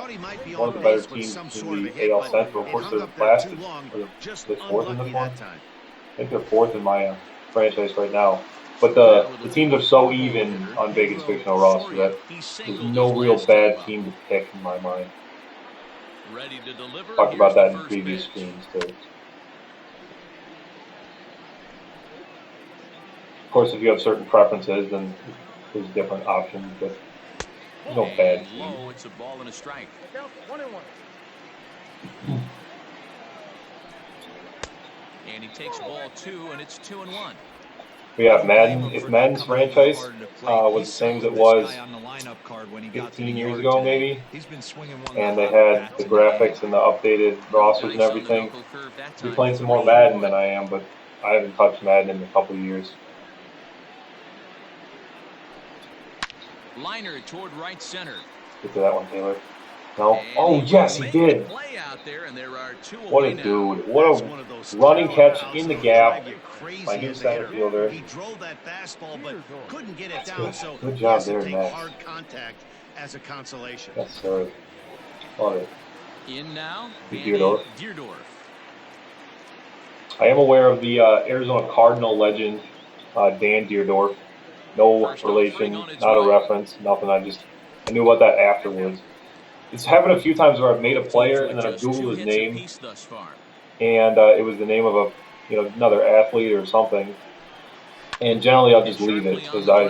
Speaker 1: One of the better teams in the AL Central. Of course, they're last. They're 4th in this one. I think they're 4th in my franchise right now. But the teams are so even on Vegas Fictional roster that there's no real bad team to pick in my mind. Talked about that in previous streams too. Of course, if you have certain preferences, then there's different options, but there's no bad team.
Speaker 2: It's a ball and a strike. And he takes ball 2, and it's 2-1.
Speaker 1: We have Madden. If Madden's franchise was the same as it was 15 years ago, maybe, and they had the graphics and the updated rosters and everything, I'd be playing some more Madden than I am, but I haven't touched Madden in a couple of years.
Speaker 2: Liner toward right center.
Speaker 1: Get to that one, Taylor. No? Oh, yes, he did. What a dude. What a running catch in the gap by new center fielder.
Speaker 3: He drove that fastball, but couldn't get it down, so
Speaker 1: good job there, Max.
Speaker 3: hard contact as a consolation.
Speaker 1: Yes, sir. Love it.
Speaker 2: In now,
Speaker 1: Deerdorf.
Speaker 2: I
Speaker 1: I am aware of the Arizona Cardinal legend, Dan Deerdorf. No relation, not a reference, nothing. I knew about that afterwards. It's happened a few times where I've made a player and then I've Googled his name, and it was the name of another athlete or something. And generally I'll just leave it because I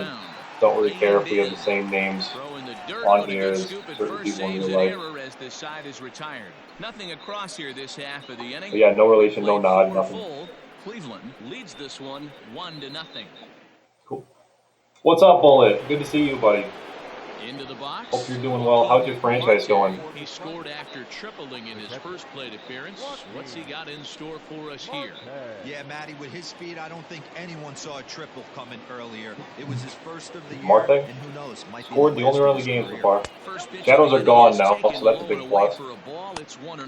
Speaker 1: don't really care if we have the same names on here as certain people in real life.
Speaker 2: Nothing across here this half of the inning.
Speaker 1: But yeah, no relation, no nod, nothing.
Speaker 2: Cleveland leads this one 1-0.
Speaker 1: Cool. What's up, Bullet? Good to see you, buddy.
Speaker 2: Into the box.
Speaker 1: Hope you're doing well. How's your franchise going?
Speaker 2: He scored after tripling in his first plate appearance. What's he got in store for us here?
Speaker 4: Yeah, Matty, with his speed, I don't think anyone saw a triple coming earlier. It was his first of the year,
Speaker 1: Marte
Speaker 4: and who knows, might be
Speaker 1: scored the only run of the game so far. Shadows are gone now, so that's a big plus.
Speaker 2: For a ball, it's 1-0.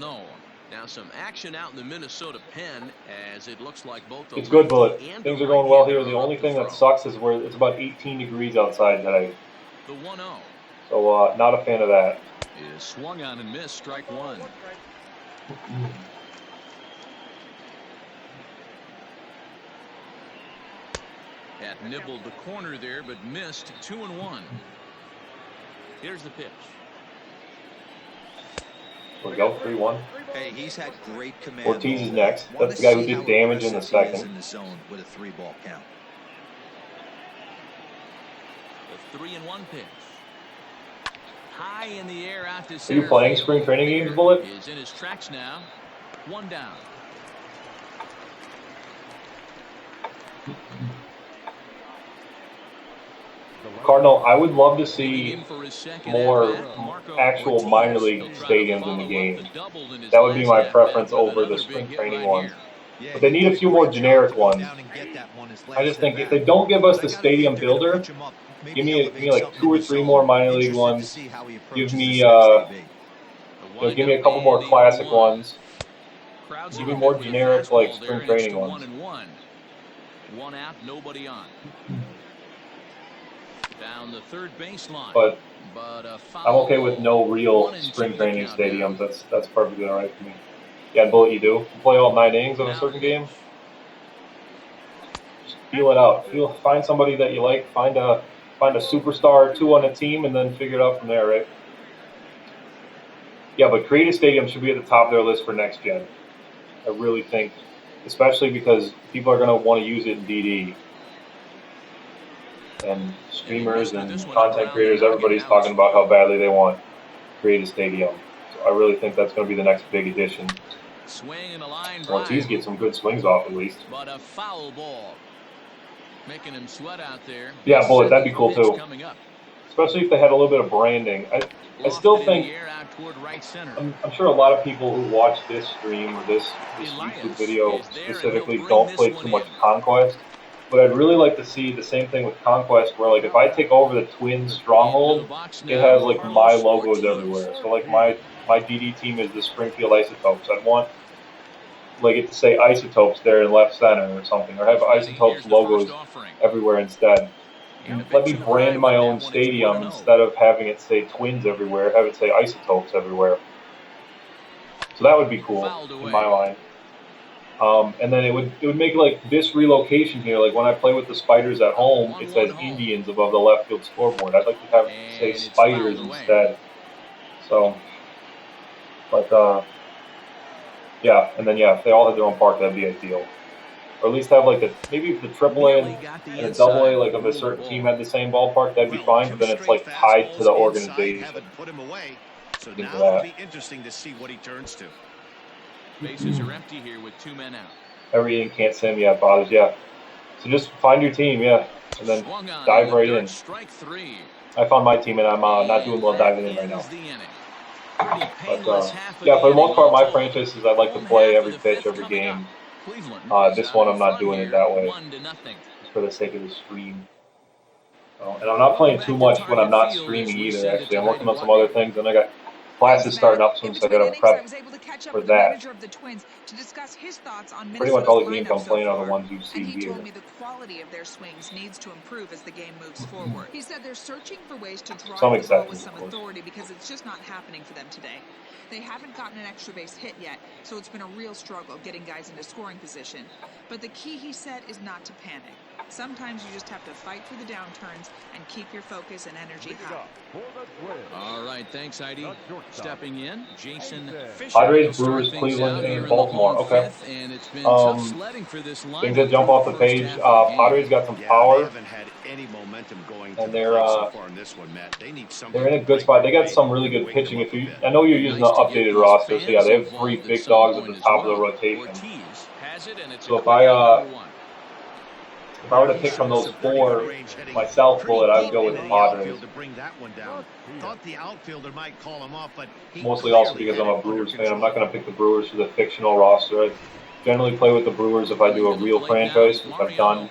Speaker 2: Now some action out in the Minnesota pen as it looks like both
Speaker 1: it's good, Bullet. Things are going well here. The only thing that sucks is where it's about 18 degrees outside today.
Speaker 2: The 1-0.
Speaker 1: So not a fan of that.
Speaker 2: Is swung on and missed, strike one. That nibbled the corner there, but missed. 2-1. Here's the pitch.
Speaker 1: There we go, 3-1.
Speaker 4: Hey, he's had great command
Speaker 1: Ortiz
Speaker 4: all
Speaker 1: is
Speaker 4: day.
Speaker 1: next.
Speaker 4: Want
Speaker 1: That's
Speaker 4: to
Speaker 1: the guy who
Speaker 4: see
Speaker 1: did
Speaker 4: how
Speaker 1: damage in the
Speaker 4: aggressive he is
Speaker 1: second.
Speaker 4: in the zone with a 3-ball count.
Speaker 2: The 3-1 pitch. High in the air out to
Speaker 1: Are
Speaker 2: center
Speaker 1: you playing
Speaker 2: field.
Speaker 1: spring training
Speaker 2: Hitter
Speaker 1: games, Bullet?
Speaker 2: is in his tracks now. 1 down.
Speaker 1: Cardinal, I would love to
Speaker 2: Hitting
Speaker 1: see
Speaker 2: in for his second
Speaker 1: more
Speaker 2: at-bat, Marco
Speaker 1: actual
Speaker 2: Ortiz.
Speaker 1: minor league
Speaker 2: He'll try to
Speaker 1: stadiums in the
Speaker 2: follow up
Speaker 1: game.
Speaker 2: the double in his
Speaker 1: That would be
Speaker 2: last
Speaker 1: my
Speaker 2: at-bat
Speaker 1: preference
Speaker 2: with
Speaker 1: over the
Speaker 2: another big
Speaker 1: spring
Speaker 2: hit
Speaker 1: training
Speaker 2: right
Speaker 1: ones.
Speaker 2: here.
Speaker 4: Yeah,
Speaker 1: But they
Speaker 4: he
Speaker 1: need
Speaker 4: did
Speaker 1: a few
Speaker 4: great
Speaker 1: more
Speaker 4: job
Speaker 1: generic
Speaker 4: to go
Speaker 1: ones.
Speaker 4: down and get that one his
Speaker 1: I
Speaker 4: last
Speaker 1: just think if
Speaker 4: at-bat.
Speaker 1: they don't give us
Speaker 4: But I
Speaker 1: the
Speaker 4: gotta think
Speaker 1: stadium
Speaker 4: they're gonna
Speaker 1: builder,
Speaker 4: pitch him up,
Speaker 1: give
Speaker 4: maybe
Speaker 1: me
Speaker 4: elevate
Speaker 1: like
Speaker 4: something
Speaker 1: 2
Speaker 4: in
Speaker 1: or
Speaker 4: the
Speaker 1: 3
Speaker 4: zone.
Speaker 1: more minor league
Speaker 4: Interested to
Speaker 1: ones.
Speaker 4: see how he
Speaker 1: Give
Speaker 4: approaches
Speaker 1: me
Speaker 4: this next AB.
Speaker 1: give me a couple more classic ones.
Speaker 2: Crowds
Speaker 1: Give
Speaker 2: are
Speaker 1: me
Speaker 2: good
Speaker 1: more
Speaker 2: with a
Speaker 1: generic like
Speaker 2: fastball there,
Speaker 1: spring
Speaker 2: and it's
Speaker 1: training
Speaker 2: to
Speaker 1: ones.
Speaker 2: 1-1. 1 out, nobody on. Down the third baseline.
Speaker 1: But
Speaker 2: a foul
Speaker 1: I'm okay with no real
Speaker 2: 1-2
Speaker 1: spring
Speaker 2: the
Speaker 1: training
Speaker 2: count now.
Speaker 1: stadiums. That's perfectly all right for me. Yeah, Bullet, you do. You play all 9 innings of a
Speaker 2: Now
Speaker 1: certain
Speaker 2: the
Speaker 1: game.
Speaker 2: pitch.
Speaker 1: Just feel it out. Find somebody that you like. Find a superstar or two on a team, and then figure it out from there, right? Yeah, but creative stadium should be at the top of their list for next gen. I really think, especially because people are going to want to use it in DD. And streamers and content creators, everybody's talking about how badly they want creative stadium. So I really think that's going to be the next big addition.
Speaker 2: Swing and a line
Speaker 1: Ortiz
Speaker 2: drive.
Speaker 1: gets some good swings off at least.
Speaker 2: But a foul ball. Making him sweat out there.
Speaker 1: Yeah, Bullet, that'd be cool
Speaker 2: Pitch
Speaker 1: too.
Speaker 2: coming up.
Speaker 1: Especially if they had a little bit of branding. I still
Speaker 2: Lofted in
Speaker 1: think
Speaker 2: the air out toward right center.
Speaker 1: I'm sure a lot of people who watch this stream or this YouTube video
Speaker 2: is there, and
Speaker 1: specifically
Speaker 2: he'll bring
Speaker 1: don't
Speaker 2: this
Speaker 1: play
Speaker 2: one
Speaker 1: too much
Speaker 2: in.
Speaker 1: Conquest. But I'd really like to see the same thing with Conquest, where like if I take over the Twins stronghold, it has like my logos everywhere. So like my DD team is the Springfield Isotopes. I'd want like it to say Isotopes there in left center or something, or have Isotopes logos everywhere instead. Let me brand my own stadium instead of having it say Twins everywhere. Have it say Isotopes everywhere. So that would be cool in my mind. And then it would make like this relocation here, like when I play with the Spiders at home, it says Indians above the left field scoreboard. I'd like to have it say Spiders instead. So, but yeah, and then yeah, if they all had their own park, that'd be ideal. Or at least have like maybe if the AAA and a AA like of a certain team had the same ballpark, that'd be fine. But then it's like tied to the organization.
Speaker 3: Put him away. So
Speaker 1: Into
Speaker 3: now
Speaker 1: that.
Speaker 3: it'll be interesting to see what he turns to.
Speaker 2: Bases are empty here with 2 men out.
Speaker 1: Every inning can't sim, yeah, bothers, yeah. So just find your team, yeah, and then dive right in.
Speaker 2: Strike 3.
Speaker 1: I found my team, and I'm not doing well diving in right now. But yeah, for the most part, my franchises I like to play every pitch, every game. This one I'm not doing it that way, just for the sake of the stream. And I'm not playing too much when I'm not streaming either. Actually, I'm working on some other things, and I got classes starting up soon, so I got to prep for that. Pretty much all the games I'm playing are the ones you see here.
Speaker 6: Told me the quality of their swings needs to improve as the game moves forward. He said they're searching for ways to drive
Speaker 1: Some
Speaker 6: the ball
Speaker 1: exceptions,
Speaker 6: with some
Speaker 1: of course.
Speaker 6: authority because it's just not happening for them today. They haven't gotten an extra base hit yet, so it's been a real struggle getting guys into scoring position. But the key, he said, is not to panic. Sometimes you just have to fight through the downturns and keep your focus and energy high.
Speaker 2: All right, thanks, Heidi. Stepping in, Jason Fisher.
Speaker 1: Padres, Brewers, Cleveland, and Baltimore. Okay.
Speaker 2: And it's been tough sledding for this line.
Speaker 1: Things that jump off the page. Padres got some power.
Speaker 3: They haven't had any momentum going
Speaker 1: And
Speaker 3: to the plate so far in this one, Matt. They need something.
Speaker 1: They're in a good spot. They got some really good pitching. I know you're using the updated roster, so yeah, they have 3 big dogs at the top of the rotation. So if I were to pick from those 4 myself, Bullet, I'd go with the Padres.
Speaker 3: Thought the outfielder might call him off, but
Speaker 1: Mostly also because I'm a Brewers fan. I'm not going to pick the Brewers for the fictional roster. I generally play with the Brewers if I do a real franchise, which I've done,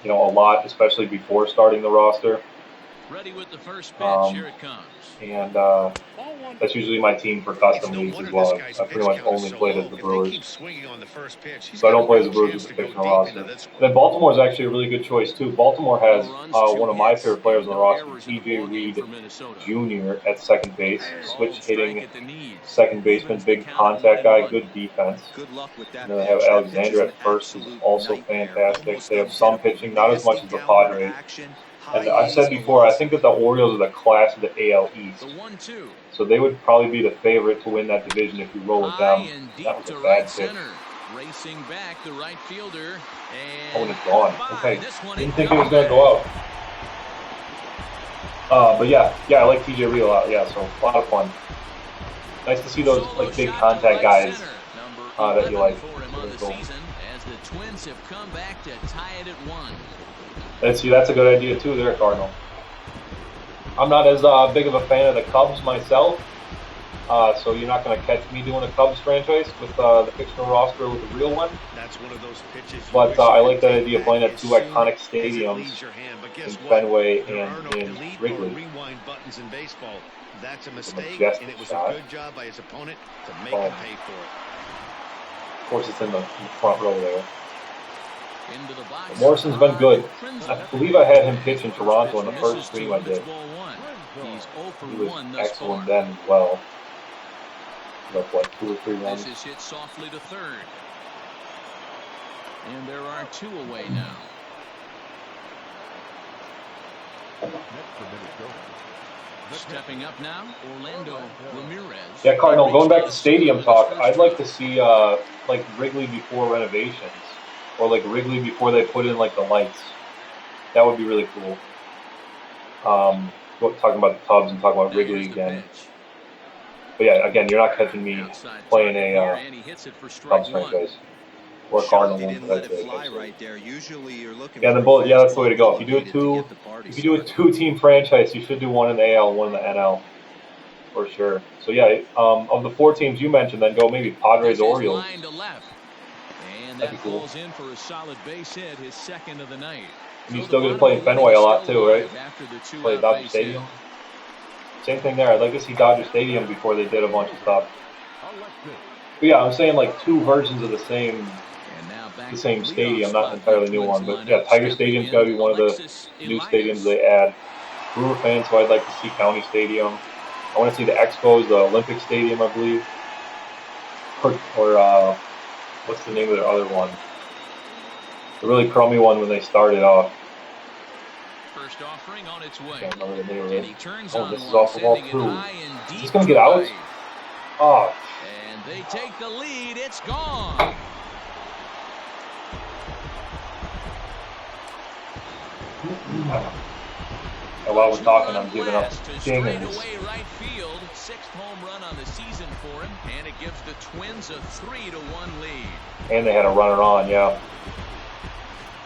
Speaker 1: a lot, especially before starting the roster.
Speaker 2: Ready with the first pitch. Here it comes.
Speaker 1: And that's usually my team for custom leagues as well. I pretty much only played as the Brewers. So I don't play as the Brewers with the fictional roster. And then Baltimore is actually a really good choice too. Baltimore has one of my favorite players on the roster, T.J. Reed Jr. at second base, switch hitting second baseman, big contact guy, good defense. And then they have Alexander at first, who's also fantastic. They have some pitching, not as much as the Padres. And I've said before, I think that the Orioles are the class of the AL East.
Speaker 2: The 1-2.
Speaker 1: So they would probably be the favorite to win that division if you roll it
Speaker 2: High
Speaker 1: down.
Speaker 2: and deep
Speaker 1: That was
Speaker 2: to
Speaker 1: a
Speaker 2: right
Speaker 1: bad pitch.
Speaker 2: center. Racing back the right fielder.
Speaker 1: Oh,
Speaker 2: And
Speaker 1: and it's gone.
Speaker 2: goodbye.
Speaker 1: Okay.
Speaker 2: This one
Speaker 1: Didn't
Speaker 2: in
Speaker 1: think it was
Speaker 2: double
Speaker 1: going to go
Speaker 2: A.
Speaker 1: out. But yeah, I like TJ Reed a lot. Yeah, so a lot of fun. Nice to see those
Speaker 2: Solo
Speaker 1: like big
Speaker 2: shot to
Speaker 1: contact
Speaker 2: right
Speaker 1: guys
Speaker 2: center. Number
Speaker 1: that you
Speaker 2: 11
Speaker 1: like.
Speaker 2: for him on the season as the Twins have come back to tie it at 1.
Speaker 1: Let's see, that's a good idea too there, Cardinal. I'm not as big of a fan of the Cubs myself, so you're not going to catch me doing a Cubs franchise with the fictional roster with the real one.
Speaker 3: That's one of those pitches.
Speaker 1: But I like that idea of playing at two iconic stadiums in Fenway and in Wrigley.
Speaker 3: Rewind buttons in baseball. That's a mistake,
Speaker 1: majestic
Speaker 3: and it was
Speaker 1: shot.
Speaker 3: a good job by his opponent to make him pay for it.
Speaker 1: Of course, it's in the front row there.
Speaker 2: Into the box.
Speaker 1: Morrison's been good. I believe I had him pitch in Toronto in the first stream I did.
Speaker 2: He's 0 for
Speaker 1: He was
Speaker 2: 1 thus
Speaker 1: excellent
Speaker 2: far.
Speaker 1: then as well. Like what, 2 or 3 runs?
Speaker 2: This is hit softly to third. And there are 2 away now. Stepping up now, Orlando Ramirez.
Speaker 1: Yeah, Cardinal, going back to stadium talk, I'd like to see like Wrigley before renovations. Or like Wrigley before they put in like the lights. That would be really cool. Talking about the Cubs and talking about Wrigley again. But yeah, again, you're not catching me playing a Cubs franchise. Or Cardinal
Speaker 4: He
Speaker 1: one.
Speaker 4: didn't
Speaker 1: But
Speaker 4: let it fly right there. Usually you're looking
Speaker 1: yeah,
Speaker 4: for
Speaker 1: that's the way to go. If you
Speaker 4: fastball
Speaker 1: do a two-team franchise, you should do one in the AL, one in the NL, for sure. So yeah, of the 4 teams you mentioned, then go maybe Padres, Orioles.
Speaker 2: And
Speaker 1: That'd
Speaker 2: that
Speaker 1: be cool.
Speaker 2: falls in for a solid base hit, his second of the night.
Speaker 1: And you still get to play in Fenway a lot too, right? Play Dodger Stadium. Same thing there. I'd like to see Dodger Stadium before they did a bunch of stuff. But yeah, I'm saying like 2 versions of the same stadium, not an entirely new one. But yeah, Tiger Stadium's got to be one of the new stadiums they add. Brewer fans, so I'd like to see County Stadium. I want to see the Expos, the Olympic Stadium, I believe. Or what's the name of their other one? The really crummy one when they started off.
Speaker 2: First offering on its way.
Speaker 1: I can't remember the name of
Speaker 2: And
Speaker 1: it.
Speaker 2: he turns
Speaker 1: Oh,
Speaker 2: on
Speaker 1: this is
Speaker 2: one,
Speaker 1: off the ball
Speaker 2: sending it
Speaker 1: too.
Speaker 2: high and
Speaker 1: Is
Speaker 2: deep
Speaker 1: this going to
Speaker 2: to
Speaker 1: get out?
Speaker 2: right.
Speaker 1: Oh.
Speaker 2: And they take the lead. It's gone.
Speaker 1: While we're talking, I'm giving up
Speaker 2: Straightaway
Speaker 1: dingers.
Speaker 2: right field. 6th home run on the season for him, and it gives the Twins a 3-1 lead.
Speaker 1: And they had a runner on, yeah.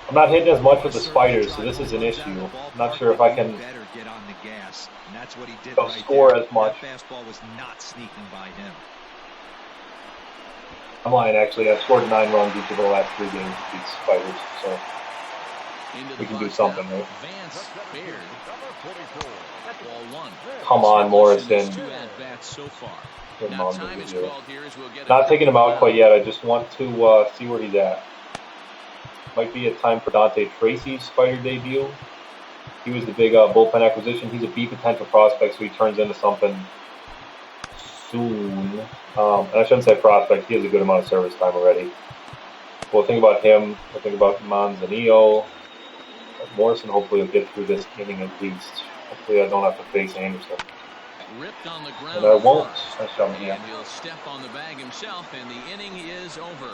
Speaker 1: I'm not hitting as much with the Spiders, so this is an issue. I'm not sure if I can
Speaker 4: get on the gas, and that's what he did
Speaker 1: don't
Speaker 4: right
Speaker 1: score
Speaker 4: there.
Speaker 1: as much.
Speaker 4: That fastball was not sneaking by him.
Speaker 1: I'm lying, actually. I've scored 9 runs each of the last 3 games with these Spiders, so we can do something, right?
Speaker 2: Vance Baird. Ball 1.
Speaker 1: Come on, Morrison.
Speaker 2: 2 at-bats so far.
Speaker 1: Good
Speaker 2: Now
Speaker 1: mom,
Speaker 2: time is
Speaker 1: good
Speaker 2: called here as we'll get
Speaker 1: Not taking him out quite yet. I just want to see where he's at. Might be a time for Dante Tracy's Spider debut. He was the big bullpen acquisition. He's a B potential prospect, so he turns into something soon. And I shouldn't say prospect. He has a good amount of service time already. Well, think about him. I think about Manzanillo. Morrison hopefully will get through this inning at least. Hopefully I don't have to face Anderson.
Speaker 2: Ripped on the ground
Speaker 1: And I won't.
Speaker 2: first.
Speaker 1: That's
Speaker 2: And he'll step on the bag himself, and the inning is over.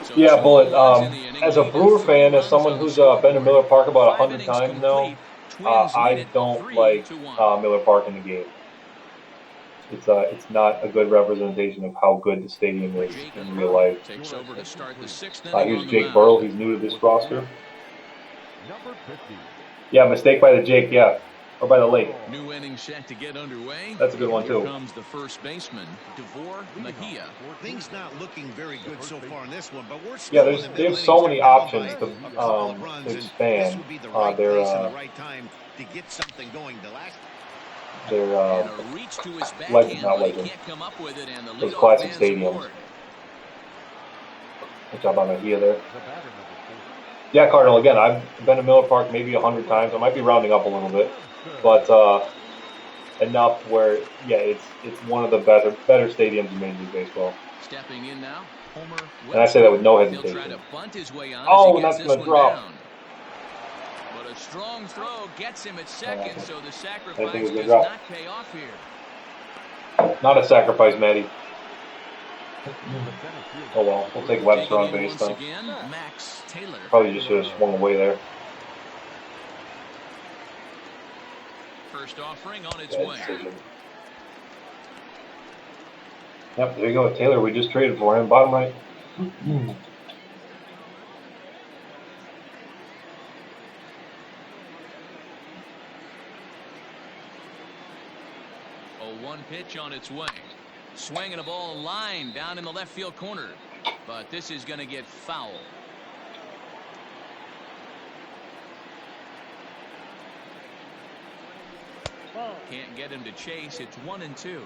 Speaker 2: So
Speaker 1: yeah,
Speaker 2: 2
Speaker 1: Bullet.
Speaker 2: runs in the inning,
Speaker 1: As a
Speaker 2: lead
Speaker 1: Brewer
Speaker 2: to 3
Speaker 1: fan, as
Speaker 2: runs
Speaker 1: someone
Speaker 2: on the
Speaker 1: who's
Speaker 2: scoreboard.
Speaker 1: been to Miller Park about
Speaker 2: 5
Speaker 1: 100
Speaker 2: innings
Speaker 1: times now,
Speaker 2: complete. Twins lead
Speaker 1: I
Speaker 2: it
Speaker 1: don't
Speaker 2: 3-1.
Speaker 1: like Miller Park in the game. It's not a good representation of how good the stadium is in real life.
Speaker 2: Takes over to start the 6th inning
Speaker 1: Here's
Speaker 2: on the
Speaker 1: Jake
Speaker 2: mound.
Speaker 1: Burrell. He's new to this roster.
Speaker 5: Number 50.
Speaker 1: Yeah, mistake by the Jake. Yeah, or by the lake.
Speaker 2: New inning set to get underway.
Speaker 1: That's a good one
Speaker 2: Here
Speaker 1: too.
Speaker 2: comes the first baseman, Devore Mejia.
Speaker 3: Things not looking very good so far in this one, but we're
Speaker 1: Yeah,
Speaker 3: still in the middle
Speaker 1: there's so
Speaker 3: innings.
Speaker 1: many
Speaker 3: They're down
Speaker 1: options
Speaker 3: by
Speaker 1: to
Speaker 3: a couple of runs,
Speaker 1: to
Speaker 3: and this
Speaker 1: expand.
Speaker 3: would be the right
Speaker 1: Their
Speaker 3: place and the right time to get something going. The last
Speaker 2: And a reach to his backhand,
Speaker 1: legend, not
Speaker 2: but he
Speaker 1: legend.
Speaker 2: can't come up with it, and the
Speaker 1: Those
Speaker 2: leadoff
Speaker 1: classic
Speaker 2: man's
Speaker 1: stadiums.
Speaker 2: aboard.
Speaker 1: Good job on Mejia there.
Speaker 5: The batter, number 4.
Speaker 1: Yeah, Cardinal. Again, I've been to Miller Park maybe 100 times. I might be rounding up a little bit, but enough where it's one of the better stadiums in Major League Baseball.
Speaker 2: Stepping in now, Homer.
Speaker 1: And I say that with no
Speaker 2: He'll try
Speaker 1: hesitation.
Speaker 2: to bunt his way on
Speaker 1: Oh,
Speaker 2: as he
Speaker 1: and
Speaker 2: gets
Speaker 1: that's
Speaker 2: this
Speaker 1: gonna
Speaker 2: one
Speaker 1: drop.
Speaker 2: down. But a strong throw gets him at second, so the
Speaker 1: I think
Speaker 2: sacrifice
Speaker 1: it's gonna
Speaker 2: does
Speaker 1: drop.
Speaker 2: not pay off here.
Speaker 1: Not a sacrifice, Maddie.
Speaker 5: Defensive field
Speaker 1: Oh well, we'll take Webster
Speaker 2: Digging
Speaker 1: on
Speaker 2: in
Speaker 1: base
Speaker 2: once
Speaker 1: then.
Speaker 2: again, Max Taylor.
Speaker 1: Probably just should have swung away there.
Speaker 2: First offering on its
Speaker 1: Bad
Speaker 2: way.
Speaker 1: decision. Yep, there you go, Taylor. We just traded for him. Bottom right.
Speaker 2: A 1 pitch on its way. Swinging a ball line down in the left field corner. But this is going to get foul. Can't get him to chase. It's 1-2.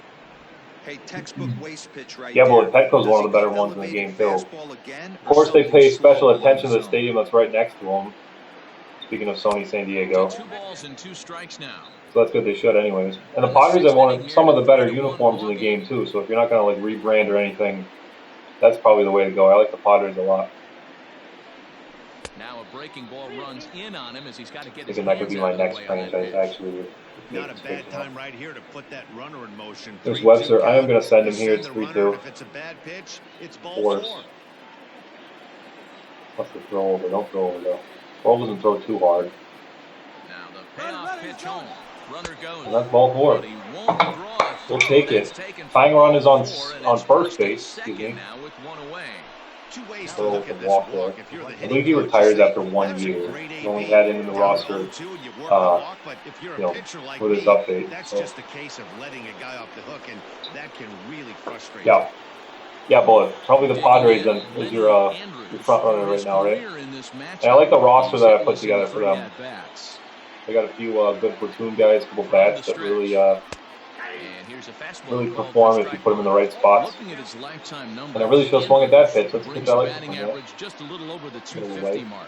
Speaker 4: Hey, textbook waste pitch right
Speaker 1: Yeah,
Speaker 4: there.
Speaker 1: but Petco's one of the better ones in the game too. Of course, they pay special attention to the stadium that's right next to them. Speaking of Sony San Diego,
Speaker 2: 2 balls and 2 strikes now.
Speaker 1: so that's good. They should anyways. And the Padres have one of some of the better uniforms in the game too. So if you're not gonna like rebrand or anything, that's probably the way to go. I like the Padres a lot.
Speaker 2: Now a breaking ball runs in on him as he's got to get his
Speaker 1: Thinking that could
Speaker 2: hands
Speaker 1: be
Speaker 2: out
Speaker 1: my
Speaker 2: of the
Speaker 1: next
Speaker 2: way on that
Speaker 1: franchise
Speaker 2: pitch.
Speaker 1: actually. with
Speaker 3: Not a
Speaker 1: Bacon
Speaker 3: bad
Speaker 1: Fictional.
Speaker 3: time right here to put that runner in motion.
Speaker 1: There's
Speaker 3: 3-2
Speaker 1: Webster. I am
Speaker 3: count.
Speaker 1: gonna send him
Speaker 3: You
Speaker 1: here. It's
Speaker 3: send the runner,
Speaker 1: 3-2.
Speaker 3: If it's a bad pitch, it's ball
Speaker 1: Force.
Speaker 3: 4.
Speaker 1: What's the throw over? Don't throw over though. Ball doesn't throw too hard.
Speaker 2: Now the payoff pitch home. Runner goes.
Speaker 1: And that's ball 4.
Speaker 2: But he won't draw a
Speaker 1: We'll
Speaker 2: throw.
Speaker 1: take
Speaker 2: That's
Speaker 1: it.
Speaker 2: taken for
Speaker 1: Tying run is
Speaker 2: ball
Speaker 1: on
Speaker 2: 4, and
Speaker 1: on
Speaker 2: it's
Speaker 1: first
Speaker 2: and
Speaker 1: base. Excuse
Speaker 2: second
Speaker 1: me.
Speaker 2: now with 1 away.
Speaker 3: 2 ways to
Speaker 1: So
Speaker 3: look at this
Speaker 1: walk
Speaker 3: walk.
Speaker 1: there.
Speaker 3: If you're the
Speaker 1: I
Speaker 3: hitting
Speaker 1: believe he
Speaker 3: coach,
Speaker 1: retires
Speaker 3: you say,
Speaker 1: after 1
Speaker 3: "That's a
Speaker 1: year.
Speaker 3: great
Speaker 1: He only
Speaker 3: AB.
Speaker 1: had him in the
Speaker 3: Down
Speaker 1: roster,
Speaker 3: 0-2, you work the walk, but if you're a pitcher like
Speaker 1: with his
Speaker 3: me,
Speaker 1: update.
Speaker 3: that's
Speaker 1: So.
Speaker 3: just a case of letting a guy off the hook, and that can really frustrate
Speaker 1: Yeah. Yeah, Bullet. Probably the Padres then is your front runner right now, right? And I like the roster that I put together for them. They got a few good platoon guys, a couple bats that really perform if you put them in the right spots. And I really should have swung at that pitch. That's a pitch I like to swing at.
Speaker 2: Just a little over the
Speaker 1: A little
Speaker 2: 250
Speaker 1: late.
Speaker 2: mark.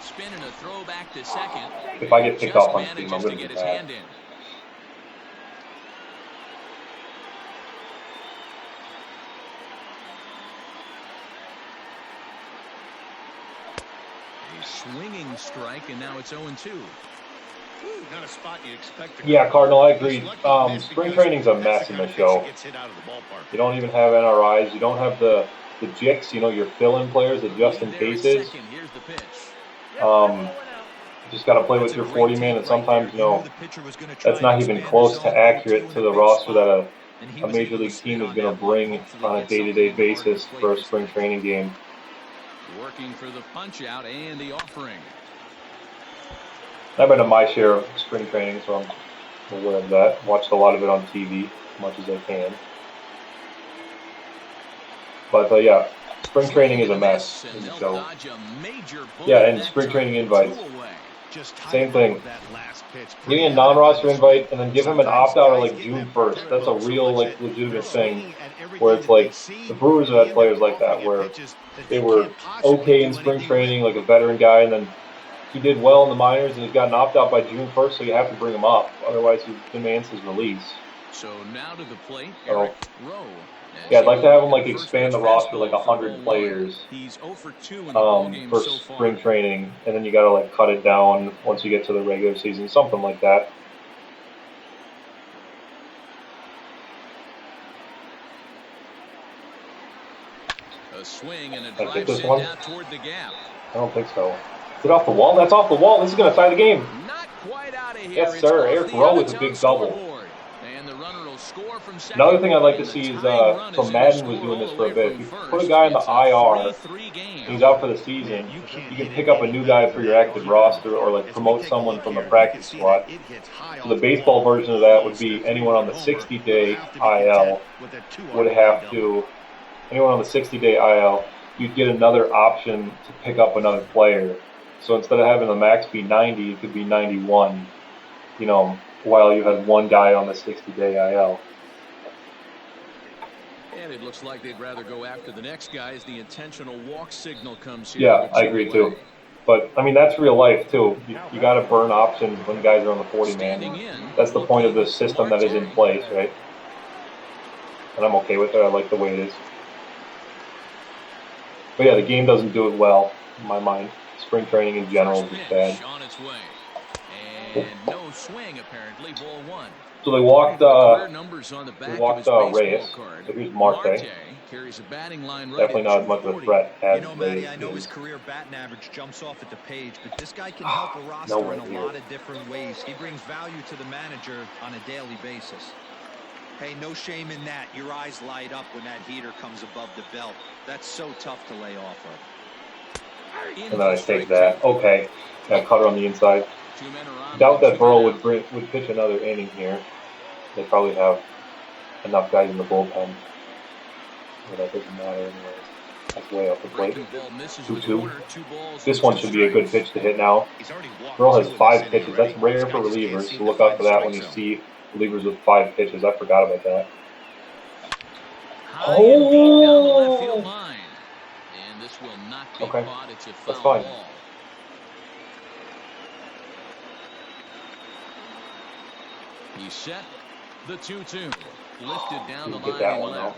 Speaker 2: Spinning a throw back to second.
Speaker 1: If I get picked
Speaker 2: Just
Speaker 1: off on steam, I'm
Speaker 2: manages
Speaker 1: going
Speaker 2: to
Speaker 1: to
Speaker 2: get
Speaker 1: be
Speaker 2: his
Speaker 1: bad.
Speaker 2: hand in. A swinging strike, and now it's 0-2.
Speaker 3: Not a spot you expect to
Speaker 1: Yeah,
Speaker 3: go.
Speaker 1: Cardinal, I agree.
Speaker 3: He's lucky with this
Speaker 1: Spring
Speaker 3: because
Speaker 1: training's a
Speaker 3: that's
Speaker 1: mess
Speaker 3: the
Speaker 1: in
Speaker 3: kind
Speaker 1: the
Speaker 3: of pitch
Speaker 1: show.
Speaker 3: that gets hit out of the ballpark.
Speaker 1: You don't even have NRIs. You don't have the jicks, your fill-in players that just in
Speaker 2: Lead there at
Speaker 1: cases.
Speaker 2: second. Here's the pitch.
Speaker 1: You just got to play with your 40 man, and sometimes, that's not even close to accurate to the roster that a major league team is going to bring on a day-to-day basis for a spring training game.
Speaker 2: Working for the punch out and the offering.
Speaker 1: I've been to my share of spring training, so I'm aware of that. Watched a lot of it on TV, as much as I can. But yeah, spring training is a mess in the show. Yeah, and spring training invites. Same thing. Give me a non-roster invite, and then give him an opt-out of like June 1st. That's a real legitimate thing, where it's like the Brewers have had players like that, where they were okay in spring training, like a veteran guy, and then he did well in the minors, and he's got an opt-out by June 1st, so you have to bring him up. Otherwise, he demands his release.
Speaker 2: So now to the plate,
Speaker 1: So,
Speaker 2: Eric Rowe.
Speaker 1: yeah, I'd like to have him expand the roster like 100 players
Speaker 2: He's 0 for 2 in the ball game
Speaker 1: for
Speaker 2: so far.
Speaker 1: spring training, and then you got to cut it down once you get to the regular season, something like that.
Speaker 2: A swing and a
Speaker 1: I
Speaker 2: drive
Speaker 1: think this
Speaker 2: sent
Speaker 1: one.
Speaker 2: out toward the gap.
Speaker 1: I don't think so. Is it off the wall? That's off the wall. This is going to tie the game.
Speaker 2: Not quite out of here.
Speaker 1: Yes,
Speaker 2: It's
Speaker 1: sir.
Speaker 2: off
Speaker 1: Eric
Speaker 2: the
Speaker 1: Rowe with a
Speaker 2: Youngstown
Speaker 1: big double.
Speaker 2: scoreboard. And the runner will score from second.
Speaker 1: Another thing I'd like to
Speaker 2: And the
Speaker 1: see is,
Speaker 2: tying run
Speaker 1: so
Speaker 2: is in
Speaker 1: Madden
Speaker 2: to
Speaker 1: was
Speaker 2: score
Speaker 1: doing this
Speaker 2: all
Speaker 1: for a
Speaker 2: the way
Speaker 1: bit.
Speaker 2: from
Speaker 1: If you
Speaker 2: first.
Speaker 1: put a guy in the
Speaker 2: It's a
Speaker 1: IR,
Speaker 2: 3-3 game.
Speaker 1: he's out for the season, you can pick up a new guy for your active roster or promote someone from the practice squad. So the baseball version of that would be anyone on the 60-day IL would have to, anyone on the 60-day IL, you'd get another option to pick up another player. So instead of having the max be 90, it could be 91, while you had one guy on the 60-day IL.
Speaker 2: And it looks like they'd rather go after the next guy as the intentional walk signal comes here.
Speaker 1: Yeah, I agree too. But, that's real life too. You got to burn options when guys are on the 40-man. That's the point of this system that is in place, right? And I'm okay with it. I like the way it is. But yeah, the game doesn't do it well, in my mind. Spring training in general is just bad.
Speaker 2: its way. And no swing, apparently, ball one.
Speaker 1: So they walked
Speaker 2: Career numbers on the back of his baseball
Speaker 1: Reyes.
Speaker 2: card.
Speaker 1: So here's Marte.
Speaker 2: Carries a batting line right
Speaker 1: Definitely
Speaker 2: at
Speaker 1: not as much of a
Speaker 2: 240.
Speaker 1: threat as
Speaker 4: You know, Matty, I know
Speaker 1: Reyes
Speaker 4: his
Speaker 1: is.
Speaker 4: career batting average jumps off at the page, but this guy can help a roster
Speaker 1: No
Speaker 4: in
Speaker 1: way
Speaker 4: a
Speaker 1: here.
Speaker 4: lot of different ways. He brings value to the manager on a daily basis. Hey, no shame in that. Your eyes light up when that heater comes above the belt. That's so tough to lay off of.
Speaker 2: In
Speaker 1: And then I
Speaker 2: for
Speaker 1: take
Speaker 2: strike
Speaker 1: that.
Speaker 2: two.
Speaker 1: Okay. Got cutter on the inside.
Speaker 2: 2 men are on.
Speaker 1: Doubt
Speaker 2: with
Speaker 1: that
Speaker 2: 2
Speaker 1: Burrow
Speaker 2: men out.
Speaker 1: would pitch another inning here. They probably have enough guys in the bullpen. But that doesn't matter anyways. That's way off the plate.
Speaker 2: Breaking ball misses the
Speaker 1: 2-2.
Speaker 2: corner. 2 balls
Speaker 1: This
Speaker 2: and
Speaker 1: one
Speaker 2: 2
Speaker 1: should be a good
Speaker 2: strikes.
Speaker 1: pitch to hit now.
Speaker 3: He's already walked
Speaker 1: Burrow has
Speaker 3: two in
Speaker 1: 5
Speaker 3: this inning
Speaker 1: pitches.
Speaker 3: already.
Speaker 1: That's rare
Speaker 3: This
Speaker 1: for
Speaker 3: guy just can't
Speaker 1: relievers.
Speaker 3: seem
Speaker 1: So
Speaker 3: to
Speaker 1: look out
Speaker 3: find
Speaker 1: for
Speaker 3: the
Speaker 1: that when you
Speaker 3: strike zone.
Speaker 1: see relievers with 5 pitches. I forgot about that.
Speaker 2: High and deep down the left field line. And this will not be
Speaker 1: Okay.
Speaker 2: caught. It's a
Speaker 1: That's
Speaker 2: foul
Speaker 1: fine.
Speaker 2: ball. He's set. The 2-2. Lifted down the
Speaker 1: Didn't get
Speaker 2: line
Speaker 1: that
Speaker 2: and
Speaker 1: one
Speaker 2: left.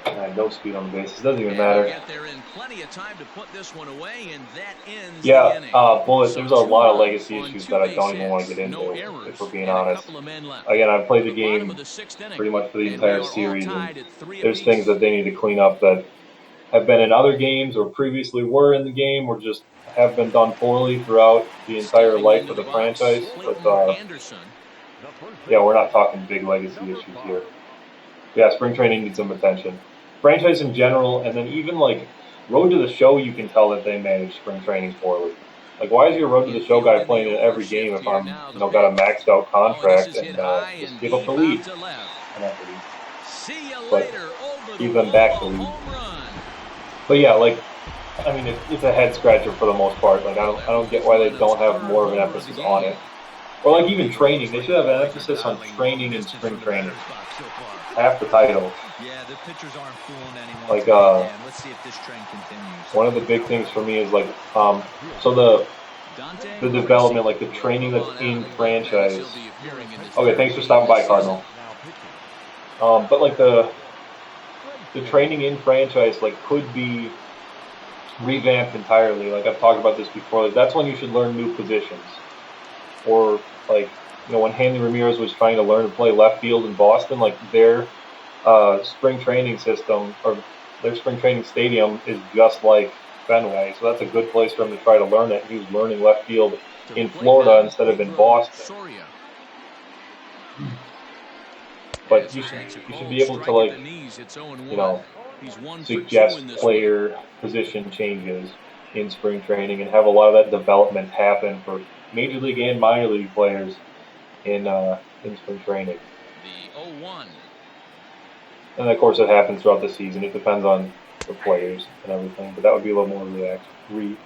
Speaker 1: I had no speed on the bases. Doesn't even
Speaker 2: And he'll
Speaker 1: matter.
Speaker 2: get there in plenty of time to put this one away, and that ends the
Speaker 1: Yeah,
Speaker 2: inning.
Speaker 1: Bullet,
Speaker 2: So
Speaker 1: there's a
Speaker 2: 2
Speaker 1: lot of
Speaker 2: runs
Speaker 1: legacy
Speaker 2: on
Speaker 1: issues
Speaker 2: 2
Speaker 1: that I
Speaker 2: base
Speaker 1: don't even want to
Speaker 2: hits,
Speaker 1: get into,
Speaker 2: no
Speaker 1: if
Speaker 2: errors,
Speaker 1: we're being
Speaker 2: and a
Speaker 1: honest.
Speaker 2: couple of men left.
Speaker 1: Again, I've played the
Speaker 2: The bottom
Speaker 1: game
Speaker 2: of the 6th inning,
Speaker 1: pretty much for the
Speaker 2: and we
Speaker 1: entire
Speaker 2: are all
Speaker 1: series, and
Speaker 2: tied at 3
Speaker 1: there's things
Speaker 2: apiece.
Speaker 1: that they need to clean up that have been in other games or previously were in the game or just have been done poorly throughout the entire
Speaker 2: Stepping
Speaker 1: life
Speaker 2: into
Speaker 1: of the
Speaker 2: box,
Speaker 1: franchise.
Speaker 2: Clayton
Speaker 1: But
Speaker 2: Anderson.
Speaker 1: yeah, we're not talking big legacy issues here. Yeah, spring training needs some attention. Franchise in general, and then even like Road to the Show, you can tell that they manage spring training poorly. Like, why is your Road to the Show
Speaker 2: Infield
Speaker 1: guy
Speaker 2: in
Speaker 1: playing
Speaker 2: the
Speaker 1: in every
Speaker 2: overshift
Speaker 1: game if
Speaker 2: here.
Speaker 1: I'm,
Speaker 2: Now the
Speaker 1: got a
Speaker 2: pitch.
Speaker 1: maxed out
Speaker 2: Oh, and this
Speaker 1: contract
Speaker 2: is hit
Speaker 1: and
Speaker 2: high
Speaker 1: just
Speaker 2: and
Speaker 1: give up
Speaker 2: deep
Speaker 1: the
Speaker 2: out
Speaker 1: lead?
Speaker 2: to left.
Speaker 1: And not the lead,
Speaker 2: See you
Speaker 1: but
Speaker 2: later. Over the
Speaker 1: give them
Speaker 2: wall,
Speaker 1: back
Speaker 2: a
Speaker 1: the lead.
Speaker 2: home run.
Speaker 1: But yeah, like, I mean, it's a head scratcher for the most part. Like, I don't get why they don't have more of an emphasis on it. Or like even training, they should have an emphasis on training in spring training. Half the title.
Speaker 4: Yeah, the pitchers aren't fooling anyone
Speaker 1: Like,
Speaker 4: today, Dan. Let's see if this trend continues.
Speaker 1: one of the big things for me is like, so the development, like the training that's in franchise. Okay, thanks for stopping by, Cardinal. But like the training in franchise like could be revamped entirely. Like I've talked about this before. Like, that's when you should learn new positions. Or like, when Hanley Ramirez was trying to learn to play left field in Boston, like their spring training system or their spring training stadium is just like Fenway. So that's a good place for him to try to learn it. He was learning left field in Florida instead of in Boston. But you should be able to like, suggest player position changes in spring training and have a lot of that development happen for major league and minor league players in spring training.
Speaker 2: The 0-1.
Speaker 1: And of course, it happens throughout the season. It depends on the players and everything, but that would be a little more realistic.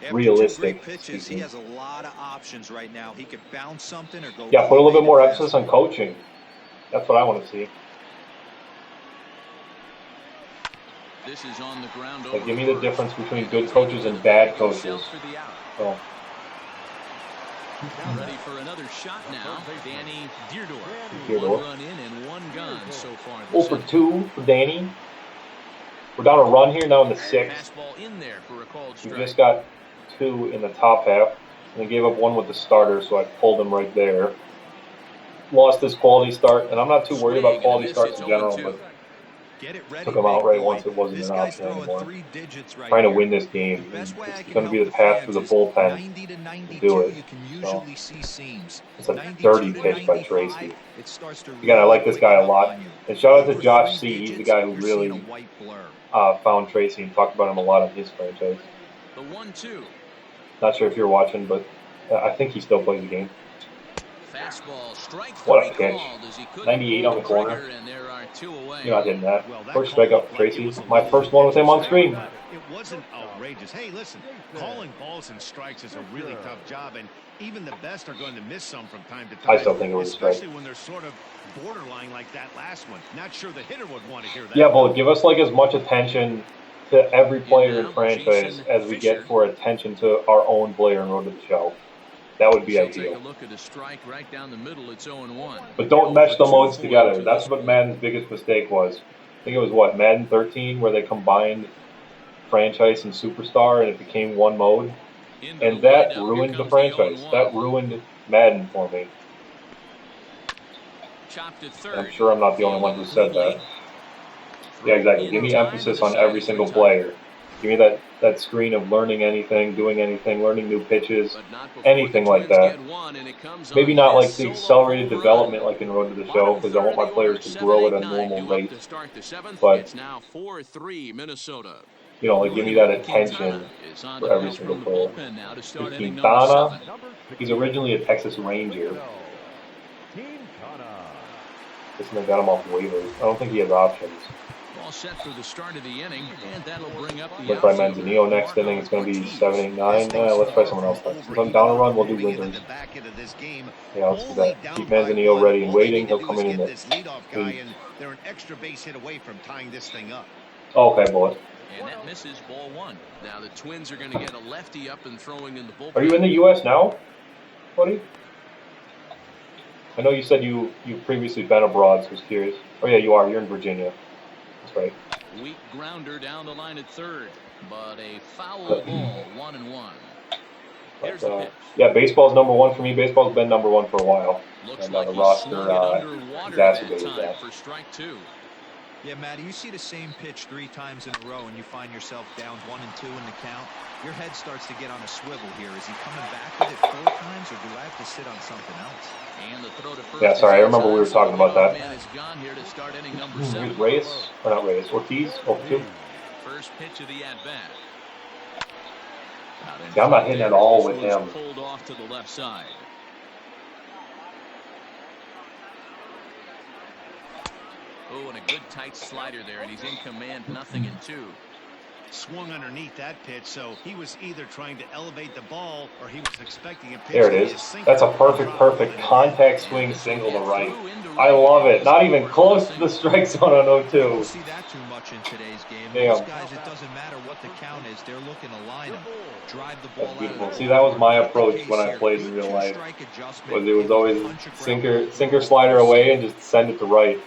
Speaker 4: After 2 great pitches, he has a lot of options right now. He could bounce something or go.
Speaker 1: Yeah, put a little bit more emphasis on coaching. That's what I want to see.
Speaker 2: This is on the ground.
Speaker 1: Like, give me the difference between good coaches and bad coaches. So.
Speaker 2: Ready for another shot now. Danny Deardorff.
Speaker 1: Deardorff.
Speaker 2: 1 run in and 1 gone so far.
Speaker 1: 0 for 2 for Danny. We're down a run here now in the 6th.
Speaker 2: Fastball in there for a called
Speaker 1: We
Speaker 2: strike.
Speaker 1: just got 2 in the top half. And they gave up 1 with the starter, so I pulled him right there. Lost his quality start, and I'm not too worried about quality starts in general, but took him out right once it wasn't an option anymore. Trying to win this game. It's going to be the path through the bullpen to do it. So, it's a dirty pitch by Tracy. Again, I like this guy a lot. And shout out to Josh C. He's the guy who really found Tracy and talked about him a lot on his franchise.
Speaker 2: The 1-2.
Speaker 1: Not sure if you're watching, but I think he still plays the game.
Speaker 2: Fastball, strike
Speaker 1: What a
Speaker 2: 3
Speaker 1: pitch.
Speaker 2: called as he couldn't
Speaker 1: 98
Speaker 2: pull
Speaker 1: on the corner.
Speaker 2: trigger, and there are 2 away.
Speaker 1: You're not hitting that. First strikeout for Tracy. My first one with him on screen.
Speaker 3: It wasn't outrageous. Hey, listen, calling balls and strikes is a really tough job, and even the best are going to miss some from time to time.
Speaker 1: I still think it was a strike.
Speaker 3: Especially when they're sort of borderline like that last one. Not sure the hitter would want to hear that.
Speaker 1: Yeah, but give us like as much attention to every player in franchise as we get for attention to our own player in Road to the Show. That would be
Speaker 2: Take
Speaker 1: ideal.
Speaker 2: a look at a strike right down the middle. It's 0-1.
Speaker 1: But don't mesh the modes together. That's what Madden's biggest mistake was. I think it was Madden 13, where they combined franchise and superstar, and it became one mode. And that ruined the franchise. That ruined Madden for me. And I'm sure I'm not the only one who said that. Yeah, exactly. Give me emphasis on every single player. Give me that screen of learning anything, doing anything, learning new pitches, anything like that. Maybe not like the accelerated development like in Road to the Show, because I want my players to grow at a normal rate. But you know, like give me that attention for every single player. Quintana, he's originally a Texas Ranger. Just got him off waivers. I don't think he has options.
Speaker 2: All set for the start of the inning, and that'll bring up the
Speaker 1: Let's try Manzanillo next inning. It's going to be 7, 8, 9. Let's try someone else next. Since I'm down a run, we'll do Wizards. Yeah, let's do that. Keep Manzanillo ready and waiting. He'll come in the 8th.
Speaker 3: They're an extra base hit away from tying this thing up.
Speaker 1: Oh, okay, bullet.
Speaker 2: And that misses ball 1. Now the Twins are going to get a lefty up and throwing in the bullpen.
Speaker 1: Are you in the U.S. now, buddy? I know you said you've previously been abroad, so I was curious. Oh, yeah, you are. You're in Virginia. That's right.
Speaker 2: Weak grounder down the line at third, but a foul ball, 1-1. Here's the pitch.
Speaker 1: Yeah, baseball's number one for me. Baseball's been number one for a while.
Speaker 2: Looks
Speaker 1: and
Speaker 2: like
Speaker 1: the roster exacerbated that.
Speaker 2: For strike 2.
Speaker 4: Yeah, Matty, you see the same pitch 3 times in a row and you find yourself down 1 and 2 in the count. Your head starts to get on a swivel here. Is he coming back with it 4 times, or do I have to sit on something else?
Speaker 2: And the throw to first.
Speaker 1: Yeah, sorry, I remember we were talking about that.
Speaker 2: Man is gone here to start inning number 7.
Speaker 1: Reyes, or not Reyes, Ortiz, 0-2.
Speaker 2: First pitch of the at bat.
Speaker 1: Yeah, I'm not hitting at all with him.
Speaker 2: Pulled off to the left side. Oh, and a good tight slider there, and he's in command, 0-2.
Speaker 3: Swung underneath that pitch, so he was either trying to elevate the ball or he was expecting a pitch.
Speaker 1: There it is. That's a perfect contact swing single to right. I love it. Not even close to the strike zone on 0-2.
Speaker 4: Don't see that too much in today's game.
Speaker 1: Damn.
Speaker 4: Those guys, it doesn't matter what the count is. They're looking to line them, drive the ball
Speaker 1: That's beautiful.
Speaker 4: out.
Speaker 1: See, that was my approach when I played in real life. It was always sinker slider away and just send it to right.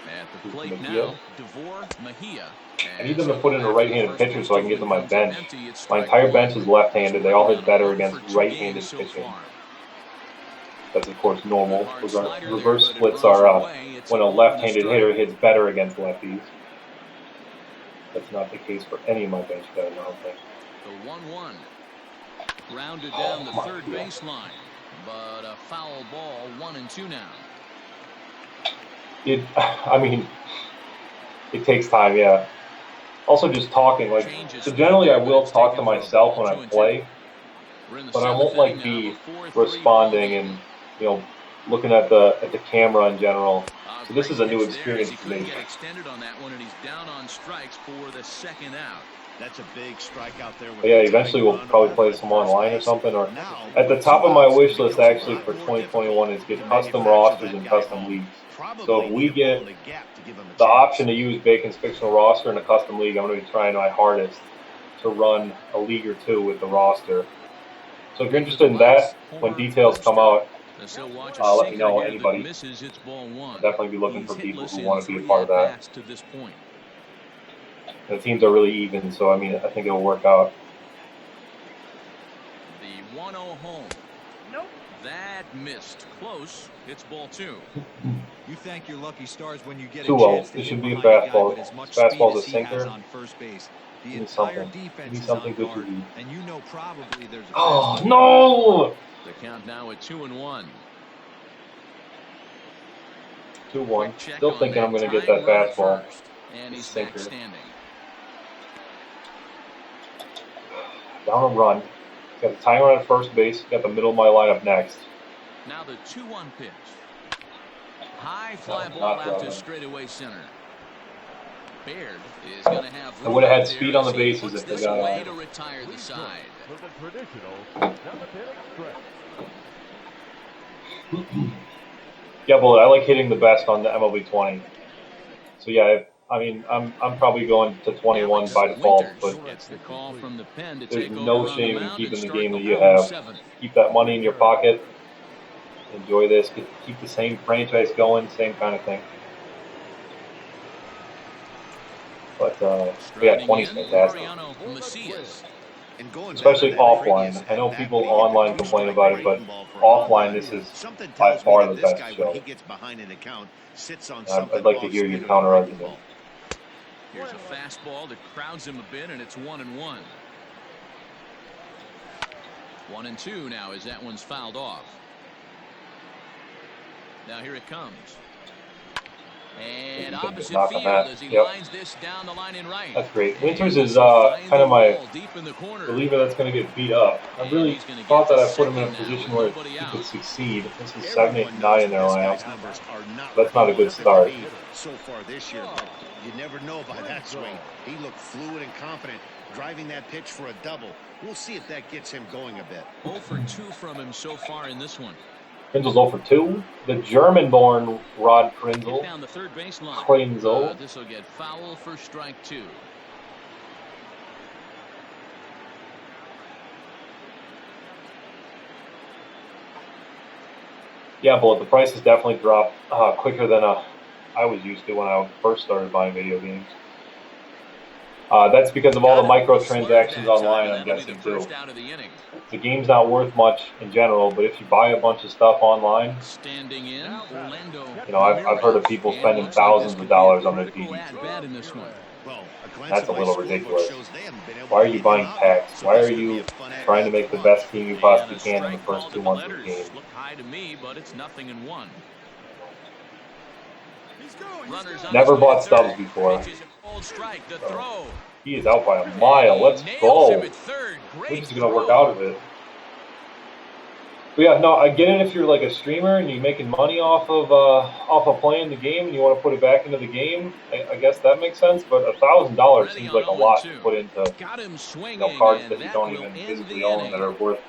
Speaker 2: At the plate now, DeVore Mejia.
Speaker 1: I need them to put in a right-handed pitcher so I can get to my bench. My entire bench is left-handed. They all hit better against right-handed pitching. That's, of course, normal. Reverse splits are when a left-handed hitter hits better against lefties. That's not the case for any of my bench guys, I don't think.
Speaker 2: The 1-1. Grounded down the third baseline. But a foul ball, 1-2 now.
Speaker 1: I mean, it takes time, yeah. Also, just talking, like, so generally I will talk to myself when I play, but I won't, like, be responding and, you know, looking at the camera in general. So this is a new experience for me.
Speaker 2: Extended on that one, and he's down on strikes for the second out.
Speaker 3: That's a big strikeout there.
Speaker 1: But yeah, eventually we'll probably play some online or something. Or at the top of my wish list, actually, for 2021 is get custom rosters and custom leagues. So if we get the option to use Bacon's fictional roster in a custom league, I'm going to be trying my hardest to run a league or 2 with the roster. So if you're interested in that, when details come out, let me know, anybody. I'll definitely be looking for people who want to be a part of that. The teams are really even, so I mean, I think it'll work out.
Speaker 2: The 1-0 home. Nope. That missed. Close. It's ball 2.
Speaker 4: You thank your lucky stars when you get
Speaker 1: 2-0. This should be a fastball. Fastball's a sinker.
Speaker 4: On first base. The
Speaker 1: Give me
Speaker 4: entire
Speaker 1: something.
Speaker 4: defense
Speaker 1: Give me
Speaker 4: is
Speaker 1: something
Speaker 4: on
Speaker 1: good
Speaker 4: guard,
Speaker 1: to eat.
Speaker 4: and you know probably there's a
Speaker 1: Oh, no!
Speaker 2: The count now at 2-1.
Speaker 1: 2-1. Still thinking I'm going to get that fastball.
Speaker 2: And he's
Speaker 1: Sinker.
Speaker 2: back standing.
Speaker 1: Down a run. Got the tying run at first base. Got the middle of my lineup next.
Speaker 2: Now the 2-1 pitch. High fly ball out to straightaway center. Baird is going to have.
Speaker 1: I would have had speed on the bases if they got
Speaker 2: way
Speaker 1: out.
Speaker 2: to retire the side.
Speaker 5: For the traditional 7th-inning stretch.
Speaker 1: Yeah, well, I like hitting the best on the MLB 20. So yeah, I mean, I'm probably going to 21 by default, but
Speaker 2: Gets the call from the pen to
Speaker 1: there's
Speaker 2: take
Speaker 1: no
Speaker 2: over on
Speaker 1: shame
Speaker 2: the
Speaker 1: in
Speaker 2: mound
Speaker 1: keeping
Speaker 2: and
Speaker 1: the
Speaker 2: start
Speaker 1: game that
Speaker 2: the
Speaker 1: you
Speaker 2: ball
Speaker 1: have.
Speaker 2: 7th.
Speaker 1: Keep that money in your pocket. Enjoy this. Keep the same franchise going. Same kind of thing. But yeah, 20 is fantastic.
Speaker 2: Mariano Macias.
Speaker 3: And going back to
Speaker 1: especially
Speaker 3: that previous
Speaker 1: offline. I know
Speaker 3: at-bat
Speaker 1: people
Speaker 3: when he hit the
Speaker 1: online complain
Speaker 3: two-strike
Speaker 1: about it, but
Speaker 3: breaking ball for a home
Speaker 1: offline,
Speaker 3: run,
Speaker 1: this is
Speaker 3: something
Speaker 1: by
Speaker 3: tells me
Speaker 1: far
Speaker 3: that
Speaker 1: the
Speaker 3: this
Speaker 1: best
Speaker 3: guy, when he
Speaker 1: show.
Speaker 3: gets behind an account, sits on
Speaker 1: I'd
Speaker 3: something
Speaker 1: like to
Speaker 3: off
Speaker 1: hear your
Speaker 3: speed of the
Speaker 1: counter
Speaker 3: breaking
Speaker 1: argument.
Speaker 3: ball.
Speaker 2: Here's a fastball that crowds him a bit, and it's 1-1. 1-2 now as that one's fouled off. Now here it comes. And
Speaker 1: You can just
Speaker 2: opposite
Speaker 1: knock on
Speaker 2: field
Speaker 1: that.
Speaker 2: as he
Speaker 1: Yep.
Speaker 2: lines this down the line in right.
Speaker 1: That's great.
Speaker 2: And
Speaker 1: Winters
Speaker 2: this
Speaker 1: is
Speaker 2: will find
Speaker 1: kind of
Speaker 2: the
Speaker 1: my
Speaker 2: ball deep in the corner.
Speaker 1: reliever that's going to get beat up. I
Speaker 2: And
Speaker 1: really
Speaker 2: he's going to
Speaker 1: thought
Speaker 2: get
Speaker 1: that
Speaker 2: to
Speaker 1: I put him in a
Speaker 2: second now
Speaker 1: position
Speaker 2: with
Speaker 1: where
Speaker 2: nobody
Speaker 1: he
Speaker 2: out.
Speaker 1: could succeed. This is 7, 8,
Speaker 3: Everyone
Speaker 1: 9
Speaker 3: knows
Speaker 1: in
Speaker 3: that
Speaker 1: their
Speaker 3: this
Speaker 1: lineup.
Speaker 3: guy's numbers are not
Speaker 1: That's
Speaker 3: where
Speaker 1: not a
Speaker 3: he
Speaker 1: good
Speaker 3: wants them to
Speaker 1: start.
Speaker 3: be so far this year, but you never know by that swing. He looked fluid and confident, driving that pitch for a double. We'll see if that gets him going a bit.
Speaker 2: 0 for 2 from him so far in this one.
Speaker 1: Krinzel's 0 for 2. The German-born Rod Krinzel.
Speaker 2: Down the third baseline.
Speaker 1: Krinzel.
Speaker 2: This will get foul for strike 2.
Speaker 1: Yeah, but the price has definitely dropped quicker than I was used to when I first started buying video games. That's because of all the microtransactions online, I'm guessing, too. The game's not worth much in general, but if you buy a bunch of stuff online,
Speaker 2: Standing in, Orlando.
Speaker 1: you know, I've heard of people spending thousands of dollars on their TV.
Speaker 2: In this one.
Speaker 3: Well, a glance
Speaker 1: That's
Speaker 3: at
Speaker 1: a
Speaker 3: my
Speaker 1: little
Speaker 3: scorebook
Speaker 1: ridiculous.
Speaker 3: shows they haven't been able
Speaker 1: Why
Speaker 3: to
Speaker 1: are you
Speaker 3: get
Speaker 1: buying
Speaker 3: him out
Speaker 1: packs?
Speaker 3: yet, so
Speaker 1: Why
Speaker 3: this
Speaker 1: are
Speaker 3: could be
Speaker 1: you
Speaker 3: a fun
Speaker 1: trying to make the best team you possibly can in the first 2 months of the game?
Speaker 2: Look high to me, but it's 0-1.
Speaker 1: Never bought Stubbs before. He is out by a mile. Let's go. We're just going to work out of it. But yeah, no, I get it if you're like a streamer and you're making money off of playing the game and you want to put it back into the game. I guess that makes sense. But $1,000 seems like a lot to put into cards that you don't even physically own that are worth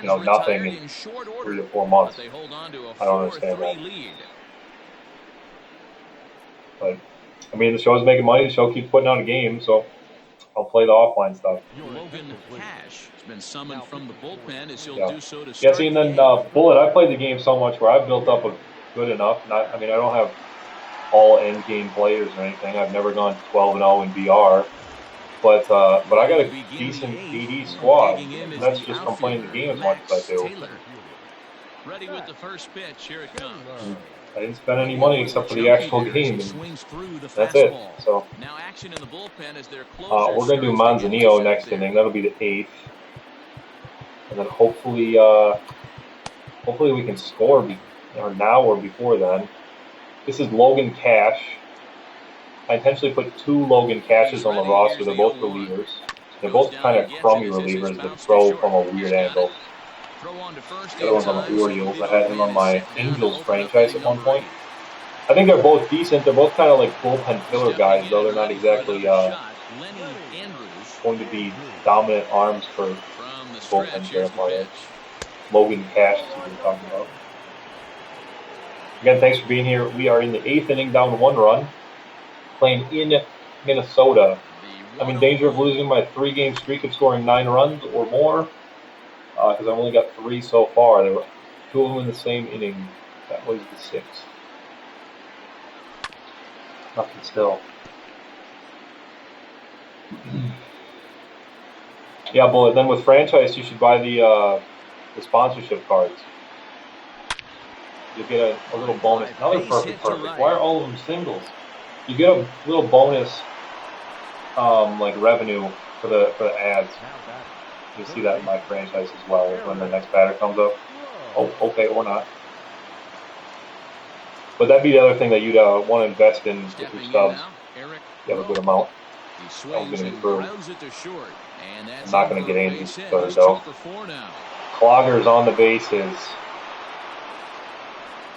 Speaker 1: nothing in 3 to 4 months. I don't understand that. But I mean, the show's making money. The show keeps putting out a game, so I'll play the offline stuff.
Speaker 2: Logan Cash has been summoned from the bullpen as he'll do so to
Speaker 1: Yeah,
Speaker 2: start
Speaker 1: see, and then Bullet, I played the game so much where I've built up a good enough. I mean, I don't have all end game players or anything. I've never gone 12-0 in BR, but I got a decent KD squad. And that's just from playing the game as much as I do.
Speaker 2: Ready with the first pitch. Here it comes.
Speaker 1: I didn't spend any money except for the actual game, and that's it. So
Speaker 2: now action in the bullpen as their
Speaker 1: we're gonna do Manzanillo next inning. That'll be the 8th, and then hopefully we can score now or before then. This is Logan Cash. I intentionally put 2 Logan Cashes on the roster. They're both relievers. They're both kind of crummy relievers that throw from a weird angle. The other one's on the Orioles. I had him on my Angels franchise at one point. I think they're both decent. They're both kind of like bullpen filler guys, though. They're not exactly going to be dominant arms for bullpen there. Logan Cash is what we're talking about. Again, thanks for being here. We are in the 8th inning, down 1 run, playing in Minnesota. I'm in danger of losing my 3-game streak of scoring 9 runs or more, because I've only got 3 so far. There were 2 of them in the same inning. That was the 6th. Nothing still. Yeah, Bullet. Then with franchise, you should buy the sponsorship cards. You'll get a little bonus. Another perfect. Why are all of them singles? You get a little bonus, like revenue for the ads. You'll see that in my franchise as well when the next batter comes up. Oh, okay, or not. But that'd be the other thing that you'd want to invest in with your Stubbs. You have a good amount. That was going to be through. I'm not going to get anything third, though. Cloggers on the bases.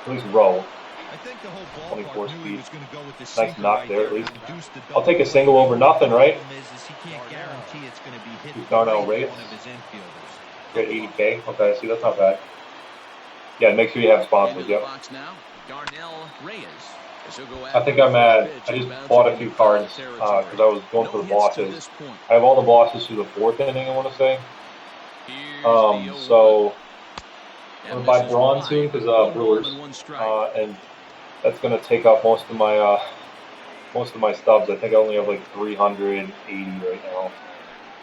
Speaker 1: At least row. 24 speed. Nice knock there, at least. I'll take a single over nothing, right? Darnell Reyes. You're at 80K. Okay, see, that's not bad. Yeah, make sure you have sponsors, yep. I think I'm at, I just bought a few cards because I was going for the bosses. I have all the bosses through the 4th inning, I want to say. So I'm going to buy Braun soon because Brewers. And that's going to take up most of my Stubbs. I think I only have like 380 right now.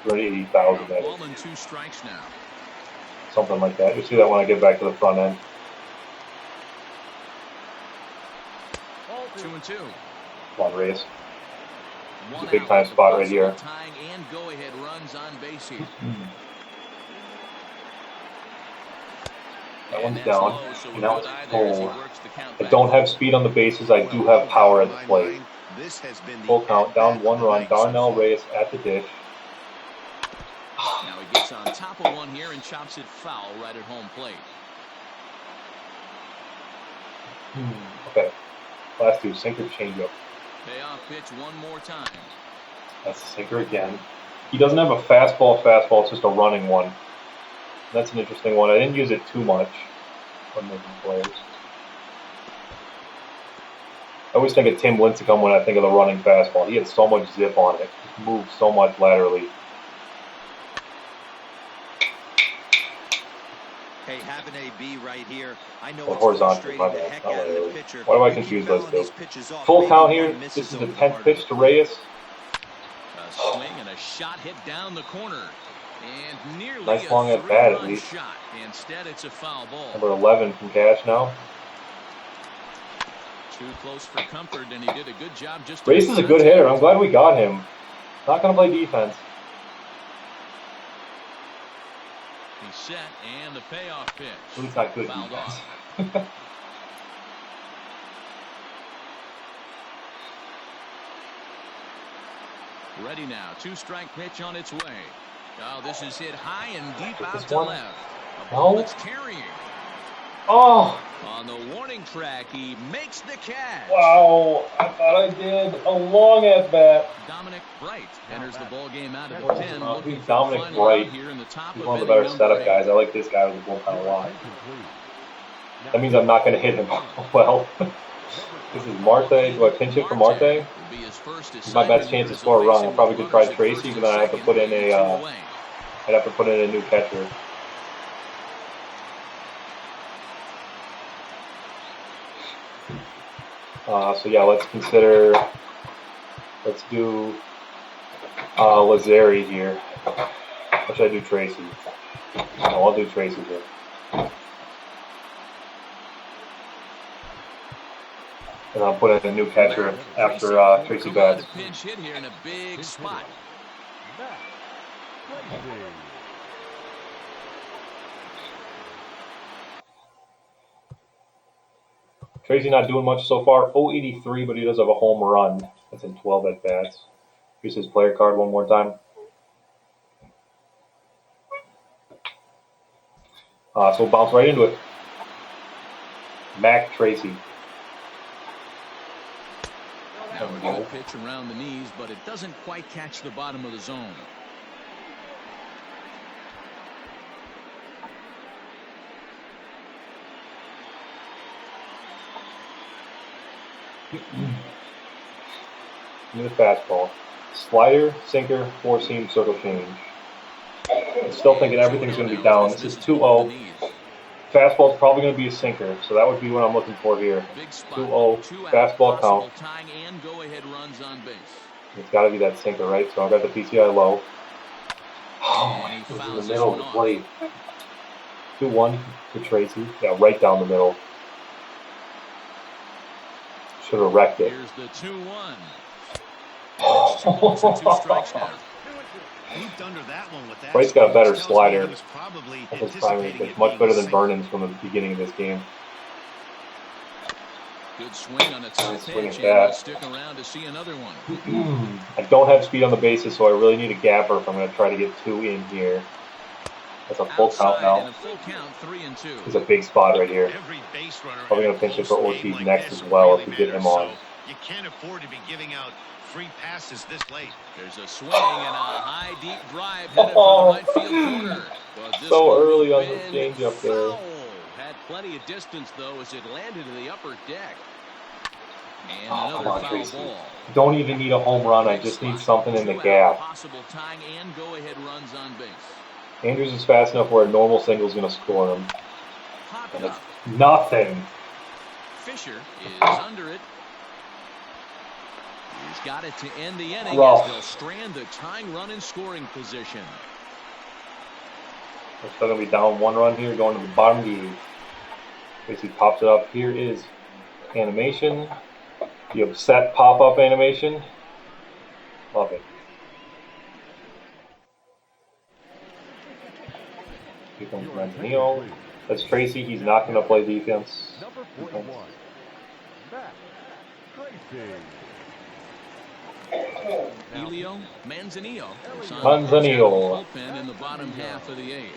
Speaker 1: 380,000, that is.
Speaker 2: Ball and 2 strikes now.
Speaker 1: Something like that. You'll see that when I get back to the front end.
Speaker 2: 2-2.
Speaker 1: Come on, Reyes. It's
Speaker 2: One
Speaker 1: a big
Speaker 2: out
Speaker 1: time
Speaker 2: with the
Speaker 1: spot right here.
Speaker 2: tying and go-ahead runs on base here.
Speaker 1: That
Speaker 2: And
Speaker 1: one's
Speaker 2: that's
Speaker 1: down.
Speaker 2: low, so
Speaker 1: And
Speaker 2: a
Speaker 1: now
Speaker 2: good
Speaker 1: it's
Speaker 2: eye there as he
Speaker 1: full.
Speaker 2: works the count
Speaker 1: I
Speaker 2: back
Speaker 1: don't
Speaker 2: to
Speaker 1: have
Speaker 2: full.
Speaker 1: speed on the bases. I do have power at the plate.
Speaker 3: This has been the
Speaker 1: Full count, down
Speaker 3: at-bat
Speaker 1: 1
Speaker 3: of the
Speaker 1: run.
Speaker 3: night so
Speaker 1: Darnell
Speaker 3: far.
Speaker 1: Reyes at the dish.
Speaker 2: Now he gets on top of one here and chops it foul right at home plate.
Speaker 1: Okay. Last two, sinker, changeup.
Speaker 2: Payoff pitch one more time.
Speaker 1: That's the sinker again. He doesn't have a fastball. It's just a running one. That's an interesting one. I didn't use it too much when making plays. I always think of Tim Lincecum when I think of the running fastball. He had so much zip on it. He moved so much laterally.
Speaker 4: Hey, having a B right here. I know
Speaker 1: Or
Speaker 4: it's
Speaker 1: horizontally,
Speaker 4: frustrating
Speaker 1: my
Speaker 4: the
Speaker 1: bad.
Speaker 4: heck
Speaker 1: Not
Speaker 4: out of the
Speaker 1: laterally.
Speaker 4: pitcher.
Speaker 1: Why do I
Speaker 4: You keep
Speaker 1: confuse those
Speaker 4: fouling
Speaker 1: two?
Speaker 4: these pitches off,
Speaker 1: Full
Speaker 4: maybe
Speaker 1: count
Speaker 4: one
Speaker 1: here. This
Speaker 4: misses
Speaker 1: is the
Speaker 4: over
Speaker 1: 10th
Speaker 4: heart of
Speaker 1: pitch
Speaker 4: the
Speaker 1: to
Speaker 4: plate.
Speaker 1: Reyes.
Speaker 2: A swing and a shot hit down the corner. And nearly
Speaker 1: Nice
Speaker 2: a
Speaker 1: long at bat, at
Speaker 2: 3-run
Speaker 1: least.
Speaker 2: shot. Instead, it's a foul ball.
Speaker 1: Number 11 from Cash now.
Speaker 2: Too close for comfort, and he did a good job just
Speaker 1: Reyes is a good hitter. I'm glad we got him. Not going to play defense.
Speaker 2: He's set, and the payoff pitch.
Speaker 1: At least not good
Speaker 2: Fouled
Speaker 1: defense.
Speaker 2: off. Ready now. 2-strike pitch on its way. Oh, this is hit high and deep out to left. A ball that's carrying.
Speaker 1: Oh!
Speaker 2: On the warning track, he makes the catch.
Speaker 1: Wow, I thought I did a long at bat.
Speaker 2: Dominic Bright enters the ball game out of the
Speaker 1: Who's
Speaker 2: 10, looking for
Speaker 1: Dominic
Speaker 2: the final
Speaker 1: Bright?
Speaker 2: out here in the top
Speaker 1: He's
Speaker 2: of
Speaker 1: one of the
Speaker 2: inning
Speaker 1: better
Speaker 2: number
Speaker 1: setup
Speaker 2: 8.
Speaker 1: guys. I like this guy with the bullpen a lot. That means I'm not going to hit him well. This is Marte. Do I pinch it for Marte?
Speaker 2: Will be his first
Speaker 1: This is my best chance to score a run. I probably could try Tracy, but then I have to put in a. I'd have to put in a new catcher. So yeah, let's consider. Let's do Lazari here. Or should I do Tracy? No, I'll do Tracy here. And I'll put in a new catcher after Tracy bats.
Speaker 2: Pinch hit here in a big spot.
Speaker 1: Tracy not doing much so far. 083, but he does have a home run. That's in 12 at bats. Here's his player card one more time. So we'll bounce right into it. Mac Tracy.
Speaker 2: Now a good pitch around the knees, but it doesn't quite catch the bottom of the zone.
Speaker 1: New fastball. Slider, sinker, four-seam, circle change. I'm still thinking everything's going to be down. This is 2-0. Fastball's probably going to be a sinker, so that would be what I'm looking for here. 2-0, fastball count. It's got to be that sinker, right? So I've got the PCI low. Oh, it was in the middle of the plate. 2-1 to Tracy. Yeah, right down the middle. Should have wrecked it.
Speaker 2: Here's the 2-1. It's 2 balls and 2 strikes now.
Speaker 3: Looped under that one with that.
Speaker 1: Bright's got a better slider.
Speaker 3: That's
Speaker 1: his primary pitch. Much better than Vernon's from the beginning of this game.
Speaker 2: Good swing on a top
Speaker 1: Swing
Speaker 2: pitch,
Speaker 1: at
Speaker 2: and we'll
Speaker 1: that.
Speaker 2: stick around to see another one.
Speaker 1: I don't have speed on the bases, so I really need a gapper if I'm going to try to get 2 in here. That's a full count now.
Speaker 2: And a full count, 3-2.
Speaker 1: It's a big spot right here.
Speaker 3: Every base runner
Speaker 1: Probably going to pinch it for Ortiz next as well if we get him on.
Speaker 3: You can't afford to be giving out free passes this late.
Speaker 2: There's a swing and a high deep drive headed for the right field corner. But this
Speaker 1: So
Speaker 2: one
Speaker 1: early on
Speaker 2: been
Speaker 1: the changeup there.
Speaker 2: foul. Had plenty of distance though as it landed in the upper deck. And
Speaker 1: Come
Speaker 2: another
Speaker 1: on,
Speaker 2: foul
Speaker 1: Tracy.
Speaker 2: ball.
Speaker 1: Don't even need a home run. I just need something in the gap.
Speaker 2: Possible tying and go-ahead runs on base.
Speaker 1: Andrews is fast enough where a normal single is going to score him.
Speaker 2: Popped
Speaker 1: And it's
Speaker 2: up.
Speaker 1: nothing.
Speaker 2: Fisher is under it. He's got it to end the inning
Speaker 1: Rough.
Speaker 2: as they'll strand the tying run in scoring position.
Speaker 1: We're still going to be down 1 run here, going to the bottom of the 8th. Basically pops it up. Here is animation. The upset pop-up animation. Love it. Here comes Manzanillo. That's Tracy. He's not going to play defense.
Speaker 5: Number 41, Matt Tracy.
Speaker 2: Elio Manzanillo is on
Speaker 1: Manzanillo.
Speaker 2: the bullpen in the bottom half of the 8th.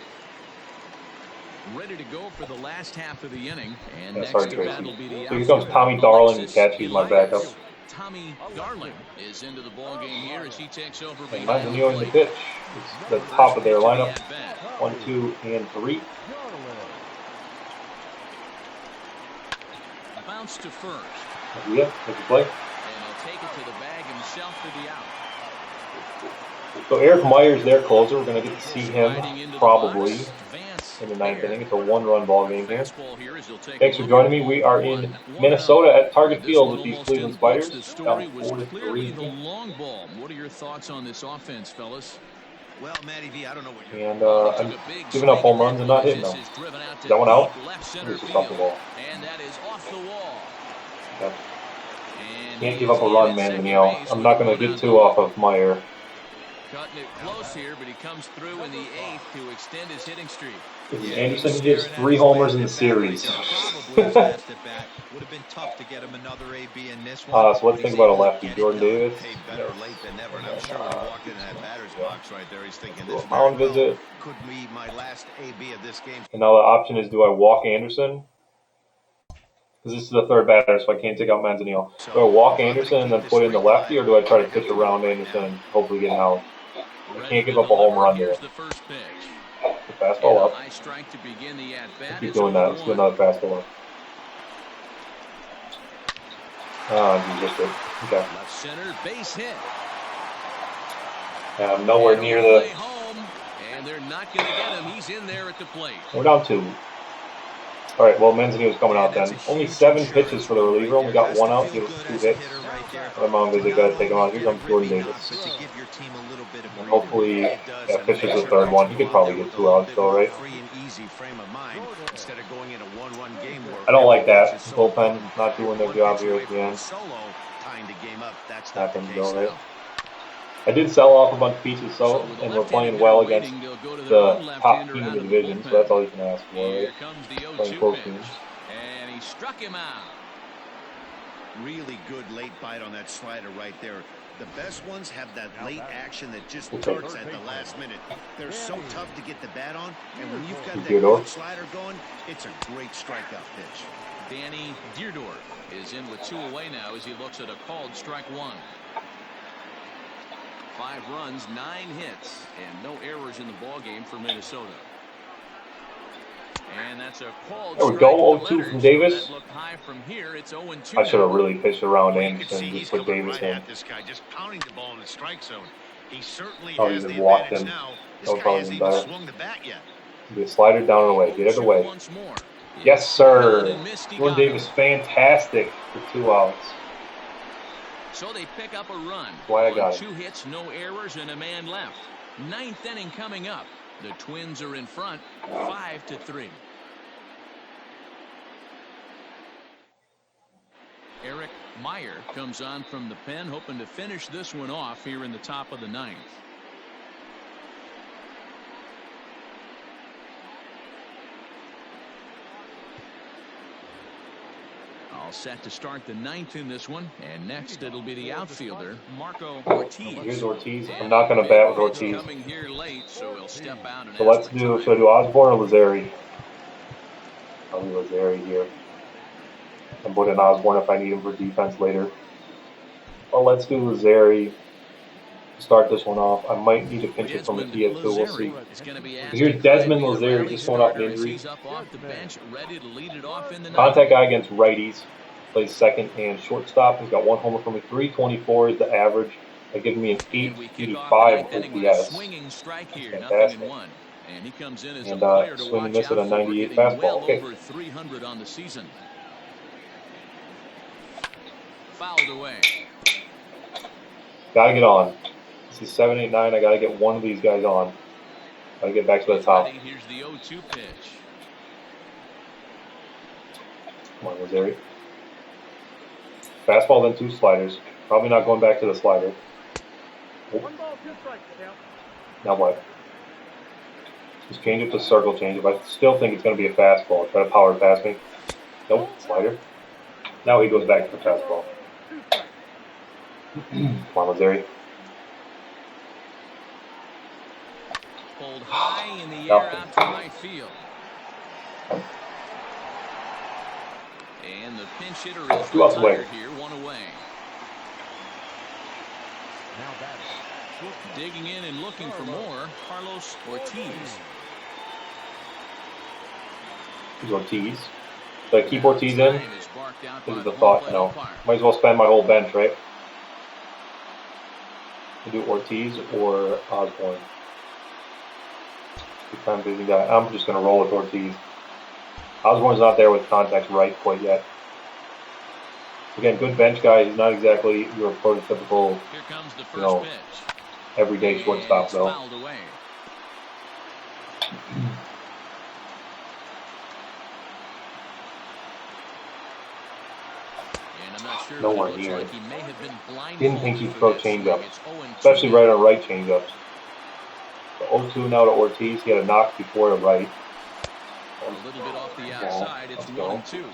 Speaker 2: Ready to go for the last half of the inning, and
Speaker 1: Yeah,
Speaker 2: next
Speaker 1: sorry,
Speaker 2: to
Speaker 1: Tracy.
Speaker 2: bat will be the
Speaker 1: So here comes Tommy
Speaker 2: outfielder,
Speaker 1: Darling to
Speaker 2: Alexis
Speaker 1: catch. He's my
Speaker 2: Elias.
Speaker 1: backup.
Speaker 2: Tommy Darling is into the ball game here as he takes over
Speaker 1: And
Speaker 2: behind the
Speaker 1: Manzanillo in the
Speaker 2: plate.
Speaker 1: pitch. It's the top of their
Speaker 2: Pitch to the
Speaker 1: lineup.
Speaker 2: at-bat.
Speaker 1: 1, 2, and 3.
Speaker 2: Bounce to first,
Speaker 1: Yeah, take the play.
Speaker 2: and he'll take it to the bag himself for the out.
Speaker 1: So Eric Myers, their closer. We're going to get to see him
Speaker 2: Sliding into the
Speaker 1: probably
Speaker 2: box, Vance
Speaker 1: in the 9th
Speaker 2: Air.
Speaker 1: inning. It's a 1-run ball game here.
Speaker 2: Fastball here as he'll take
Speaker 1: Thanks
Speaker 2: a
Speaker 1: for
Speaker 2: look
Speaker 1: joining
Speaker 2: at
Speaker 1: me. We
Speaker 2: ball
Speaker 1: are
Speaker 2: one.
Speaker 1: in
Speaker 2: 1-0.
Speaker 1: Minnesota at Target
Speaker 2: This
Speaker 1: Field
Speaker 2: one
Speaker 1: with these
Speaker 2: almost
Speaker 1: Cleveland
Speaker 2: in books.
Speaker 1: Spiders.
Speaker 2: The story
Speaker 1: Down
Speaker 2: was
Speaker 1: 4-3.
Speaker 2: clearly the long ball. What are your thoughts on this offense, fellas?
Speaker 3: Well, Matty V, I don't know what you're
Speaker 1: And
Speaker 2: He
Speaker 1: I'm
Speaker 2: took a big
Speaker 1: giving up
Speaker 2: swing
Speaker 1: home
Speaker 2: at
Speaker 1: runs
Speaker 2: that
Speaker 1: and not
Speaker 2: one as
Speaker 1: hitting
Speaker 2: this
Speaker 1: them.
Speaker 2: is driven out
Speaker 1: Is
Speaker 2: to
Speaker 1: that one out?
Speaker 2: deep left
Speaker 1: Or
Speaker 2: center
Speaker 1: is this off the
Speaker 2: field.
Speaker 1: wall?
Speaker 2: And that is off the wall.
Speaker 1: Okay.
Speaker 2: And
Speaker 1: Can't
Speaker 2: he
Speaker 1: give
Speaker 2: is
Speaker 1: up a
Speaker 2: in
Speaker 1: run,
Speaker 2: at second
Speaker 1: Manzanillo.
Speaker 2: base
Speaker 1: I'm
Speaker 2: with
Speaker 1: not
Speaker 2: a
Speaker 1: going to
Speaker 2: one
Speaker 1: get
Speaker 2: out
Speaker 1: too
Speaker 2: the
Speaker 1: off of Meyer.
Speaker 2: Cutting it close here, but he comes through in the 8th to extend his hitting streak.
Speaker 1: This is
Speaker 4: Yeah,
Speaker 1: Anderson.
Speaker 4: he's
Speaker 1: He has
Speaker 4: staring at
Speaker 1: 3
Speaker 4: his
Speaker 1: homers
Speaker 4: last
Speaker 1: in the
Speaker 4: at bat
Speaker 1: series.
Speaker 4: right now. Probably his last at bat. Would have been tough to get him another AB in this one.
Speaker 1: So let's
Speaker 4: but
Speaker 1: think
Speaker 4: he's
Speaker 1: about a
Speaker 4: able to
Speaker 1: lefty.
Speaker 4: get it
Speaker 1: Jordan
Speaker 4: done.
Speaker 1: Davis.
Speaker 3: Hey, better late than never, and I'm sure when he walked into that batter's
Speaker 1: Yeah.
Speaker 3: box right there, he's thinking
Speaker 1: Do
Speaker 3: this
Speaker 1: a
Speaker 3: very
Speaker 1: mound
Speaker 3: well
Speaker 1: visit.
Speaker 3: could be my last AB of this game.
Speaker 1: And now the option is, do I walk Anderson? Because this is the 3rd batter, so I can't take out Manzanillo. Do I walk Anderson and then put in the lefty, or do I try to pitch around Anderson and hopefully get an out? I can't give up a home run there.
Speaker 2: Here's the first pitch.
Speaker 1: The fastball up.
Speaker 2: High strike to begin the at-bat.
Speaker 1: Keep
Speaker 2: It's
Speaker 1: doing that. Let's do
Speaker 2: 0-1.
Speaker 1: another fastball up. You missed it. Okay.
Speaker 2: Left center base hit.
Speaker 1: And I'm nowhere
Speaker 2: And
Speaker 1: near
Speaker 2: he'll
Speaker 1: the.
Speaker 2: play home, and they're not going to get him. He's in there at the plate.
Speaker 1: We're down 2. All right. Well, Manzanillo's coming out then. Only 7 pitches for the reliever. Only got 1 out. Give us 2 hits. My mom visit got to take him out. Here comes Jordan Davis. And hopefully that pitches the 3rd one. He could probably get 2 outs though, right? I don't like that. Bullpen not doing their job here at the end. Happens though, right? I did sell off a bunch of pieces, so and we're playing well against the top team in the division, so that's all you can ask for, right?
Speaker 2: Here comes the 0-2
Speaker 1: Playing close
Speaker 2: pitch.
Speaker 1: teams.
Speaker 2: And he struck him out.
Speaker 3: Really good late bite on that slider right there. The best ones have that late action that just
Speaker 1: Okay.
Speaker 3: turns at the last minute. They're so tough to get the bat on, and when you've got that
Speaker 1: Theodore.
Speaker 3: good slider going, it's a great strikeout pitch.
Speaker 2: Danny Deerdorf is in with 2 away now as he looks at a called strike 1. 5 runs, 9 hits, and no errors in the ball game for Minnesota. And that's a called
Speaker 1: There we
Speaker 2: strike
Speaker 1: go,
Speaker 2: to
Speaker 1: 0-2
Speaker 2: Leonard.
Speaker 1: from Davis.
Speaker 2: So that looked high from here. It's 0-2
Speaker 1: I should have
Speaker 2: now.
Speaker 1: really pitched around
Speaker 3: Well, you can
Speaker 1: Anderson
Speaker 3: see
Speaker 1: and
Speaker 3: he's
Speaker 1: just put
Speaker 3: coming
Speaker 1: Davis
Speaker 3: right
Speaker 1: in.
Speaker 3: at this guy, just pounding the ball in the strike zone. He certainly
Speaker 1: Oh, he
Speaker 3: has
Speaker 1: just
Speaker 3: the
Speaker 1: walked
Speaker 3: advantage
Speaker 1: him.
Speaker 3: now. This
Speaker 1: That would
Speaker 3: guy
Speaker 1: probably
Speaker 3: hasn't
Speaker 1: been
Speaker 3: even
Speaker 1: better.
Speaker 3: swung the bat yet.
Speaker 1: Be a slider down and away. Get it
Speaker 2: 0-2
Speaker 1: away.
Speaker 2: once more.
Speaker 1: Yes, sir.
Speaker 2: And missed, he
Speaker 1: Jordan
Speaker 2: got
Speaker 1: Davis,
Speaker 2: him.
Speaker 1: fantastic for 2 outs.
Speaker 2: So they pick up a run.
Speaker 1: Why I
Speaker 2: On
Speaker 1: got it.
Speaker 2: 2 hits, no errors, and a man left. 9th inning coming up. The Twins are in front, 5-3. Eric Meyer comes on from the pen, hoping to finish this one off here in the top of the 9th. All set to start the 9th in this one, and next it'll be the outfielder Marco Ortiz.
Speaker 1: Here's Ortiz. I'm not going to bat with Ortiz.
Speaker 2: Coming here late, so he'll step out and
Speaker 1: So
Speaker 2: ask
Speaker 1: let's
Speaker 2: for
Speaker 1: do,
Speaker 2: time.
Speaker 1: should I do Osborne or Lazzari? I'll do Lazzari here. I'm putting Osborne if I need him for defense later. Well, let's do Lazzari. Start this one off. I might need to pinch it from a Kia too. We'll see.
Speaker 2: Is gonna be asked
Speaker 1: Here's
Speaker 2: to
Speaker 1: Desmond
Speaker 2: try to be the
Speaker 1: Lazzari
Speaker 2: rally
Speaker 1: just coming off an
Speaker 2: starter as
Speaker 1: injury.
Speaker 2: he's up off the bench, ready to lead it off in the
Speaker 1: Contact guy against righties. Plays second and shortstop. He's got 1 homer for me. 324 is the average. That gives me an
Speaker 2: And we kick off the
Speaker 1: 885
Speaker 2: ninth inning with a
Speaker 1: OPS.
Speaker 2: swinging strike here,
Speaker 1: Fantastic.
Speaker 2: 0-1. And he comes in as
Speaker 1: And,
Speaker 2: a player to
Speaker 1: swing and
Speaker 2: watch
Speaker 1: miss at
Speaker 2: out
Speaker 1: a
Speaker 2: for,
Speaker 1: 98
Speaker 2: hitting
Speaker 1: fastball.
Speaker 2: well
Speaker 1: Okay.
Speaker 2: over 300 on the season. Fouled away.
Speaker 1: Gotta get on. This is 7, 8, 9. I gotta get one of these guys on. Gotta get back to the top.
Speaker 2: Here's the 0-2 pitch.
Speaker 1: Come on, Missouri. Fastball, then 2 sliders. Probably not going back to the slider. Oh.
Speaker 5: 1 ball, 2 strikes, count.
Speaker 1: Now what? Just change it to circle change. I still think it's going to be a fastball. Try to power it past me. Nope, slider. Now he goes back to the fastball. Come on, Missouri.
Speaker 2: Pulled high in the air out to right field. And the pinch hitter is retired here, 1 away.
Speaker 5: Now batting.
Speaker 2: Digging in and looking for more, Carlos Ortiz.
Speaker 1: Here's Ortiz. Should I keep Ortiz in? This is the thought, no. Might as well spend my whole bench, right? I do Ortiz or Osborne. I'm just going to roll with Ortiz. Osborne's not there with contact right quite yet. Again, good bench guy. He's not exactly your prototypical, you know, everyday shortstop, though. Nowhere near. Didn't think he'd throw changeup, especially right on right changeups. So 0-2 now to Ortiz. He had a knock before to right.
Speaker 2: A little bit off the outside. It's 1-2.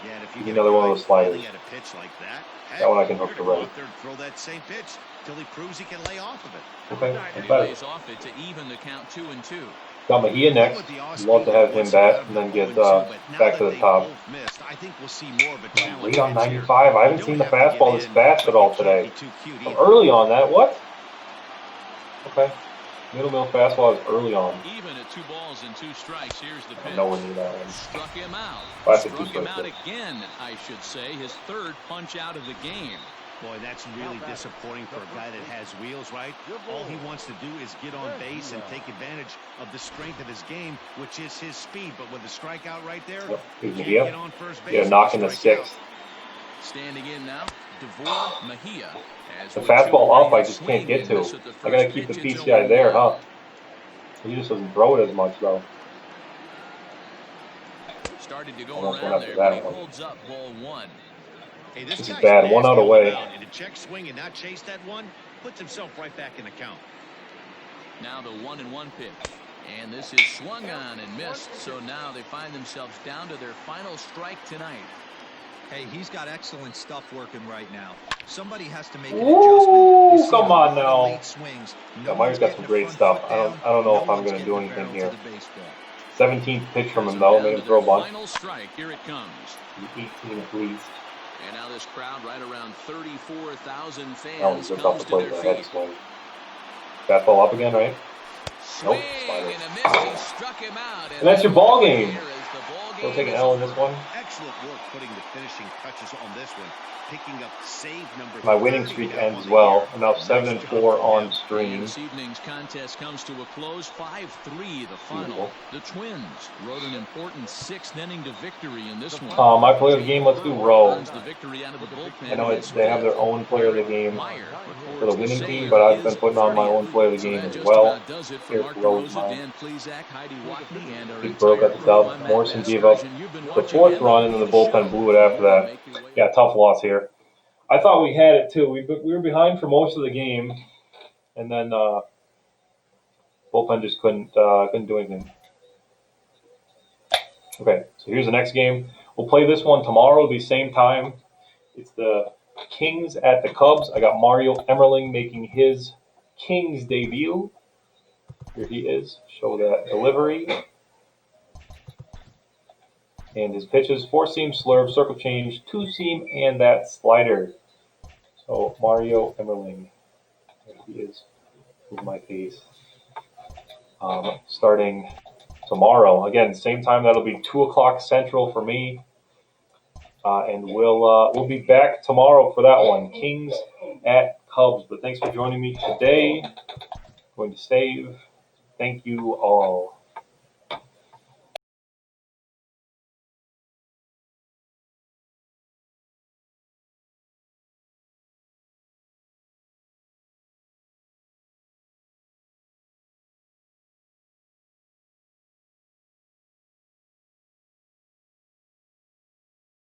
Speaker 3: Yeah, and if
Speaker 1: Give me another one of those sliders.
Speaker 3: At a pitch like
Speaker 1: that one I can hook to right.
Speaker 3: Throw that same pitch till he proves he can lay off of it.
Speaker 1: Okay,
Speaker 2: and he
Speaker 1: better.
Speaker 2: lays off it to even the count 2-2.
Speaker 1: Got Mejia next. Love to have him bat and then get back to the top. Late on 95. I haven't seen the fastball this fast at all today. I'm early on that. What? Okay. Middle fastball is early on.
Speaker 2: Even at 2 balls and 2 strikes, here's the pitch.
Speaker 1: No one knew that one.
Speaker 2: Struck him out.
Speaker 1: Struck
Speaker 2: him out again, I should say. His 3rd punch out of the game.
Speaker 3: Boy, that's really disappointing for a guy that has wheels, right? All he wants to do is get on base and take advantage of the strength of his game, which is his speed. But with a strikeout right there, he can't get on first base.
Speaker 1: Yeah, knocking the 6th.
Speaker 2: Standing in now, DeVore Mejia.
Speaker 1: The fastball up, I just can't get to. I gotta keep the PCI there, huh? He just doesn't throw it as much, though.
Speaker 2: Started to go around there, but he holds up ball 1.
Speaker 3: Hey,
Speaker 1: this is bad. 1 out away.
Speaker 3: And to check swing and not chase that one puts himself right back in the count.
Speaker 2: Now the 1-1 pitch. And this is swung on and missed. So now they find themselves down to their final strike tonight.
Speaker 4: Hey, he's got excellent stuff working right now. Somebody has to make an adjustment.
Speaker 1: Come on now. Yeah, Myers got some great stuff. I don't know if I'm going to do anything here. 17th pitch from him though, made him throw a bunch.
Speaker 2: Final strike, here it comes.
Speaker 1: 18 at least.
Speaker 2: And now this crowd, right around 34,000 fans,
Speaker 1: That was
Speaker 2: comes
Speaker 1: about to
Speaker 2: to
Speaker 1: play
Speaker 2: their
Speaker 1: the head
Speaker 2: feet.
Speaker 1: swing. Fastball up again, right? Nope, slider.
Speaker 2: And a miss, he struck him out.
Speaker 1: And that's your ball game.
Speaker 2: We'll
Speaker 1: take an L in this one.
Speaker 3: Excellent work putting the finishing touches on this one. Picking up save number.
Speaker 1: My winning streak ends well. I'm now 7-4 on stream.
Speaker 2: This evening's contest comes to a close, 5-3 the final. The Twins rode an important 6th inning to victory in this one.
Speaker 1: My player of the game, let's do Rowe.
Speaker 2: The victory out of the bullpen.
Speaker 1: I know they have their own player of the game for the winning team, but I've been putting on my own player of the game as well. Here's Rowe's mine. Big broke at the top. Morrison gave up the 4th run, and then the bullpen blew it after that. Yeah, tough loss here. I thought we had it too. We were behind for most of the game, and then bullpen just couldn't do anything. Okay, so here's the next game. We'll play this one tomorrow, the same time. It's the Kings at the Cubs. I got Mario Emerling making his Kings debut. Here he is. Show that delivery. And his pitches, 4-seam slurve, circle change, 2-seam, and that slider. So Mario Emerling. There he is. In my face. Starting tomorrow. Again, same time. That'll be 2 o'clock Central for me. And we'll be back tomorrow for that one. Kings at Cubs. But thanks for joining me today. Going to save. Thank you all.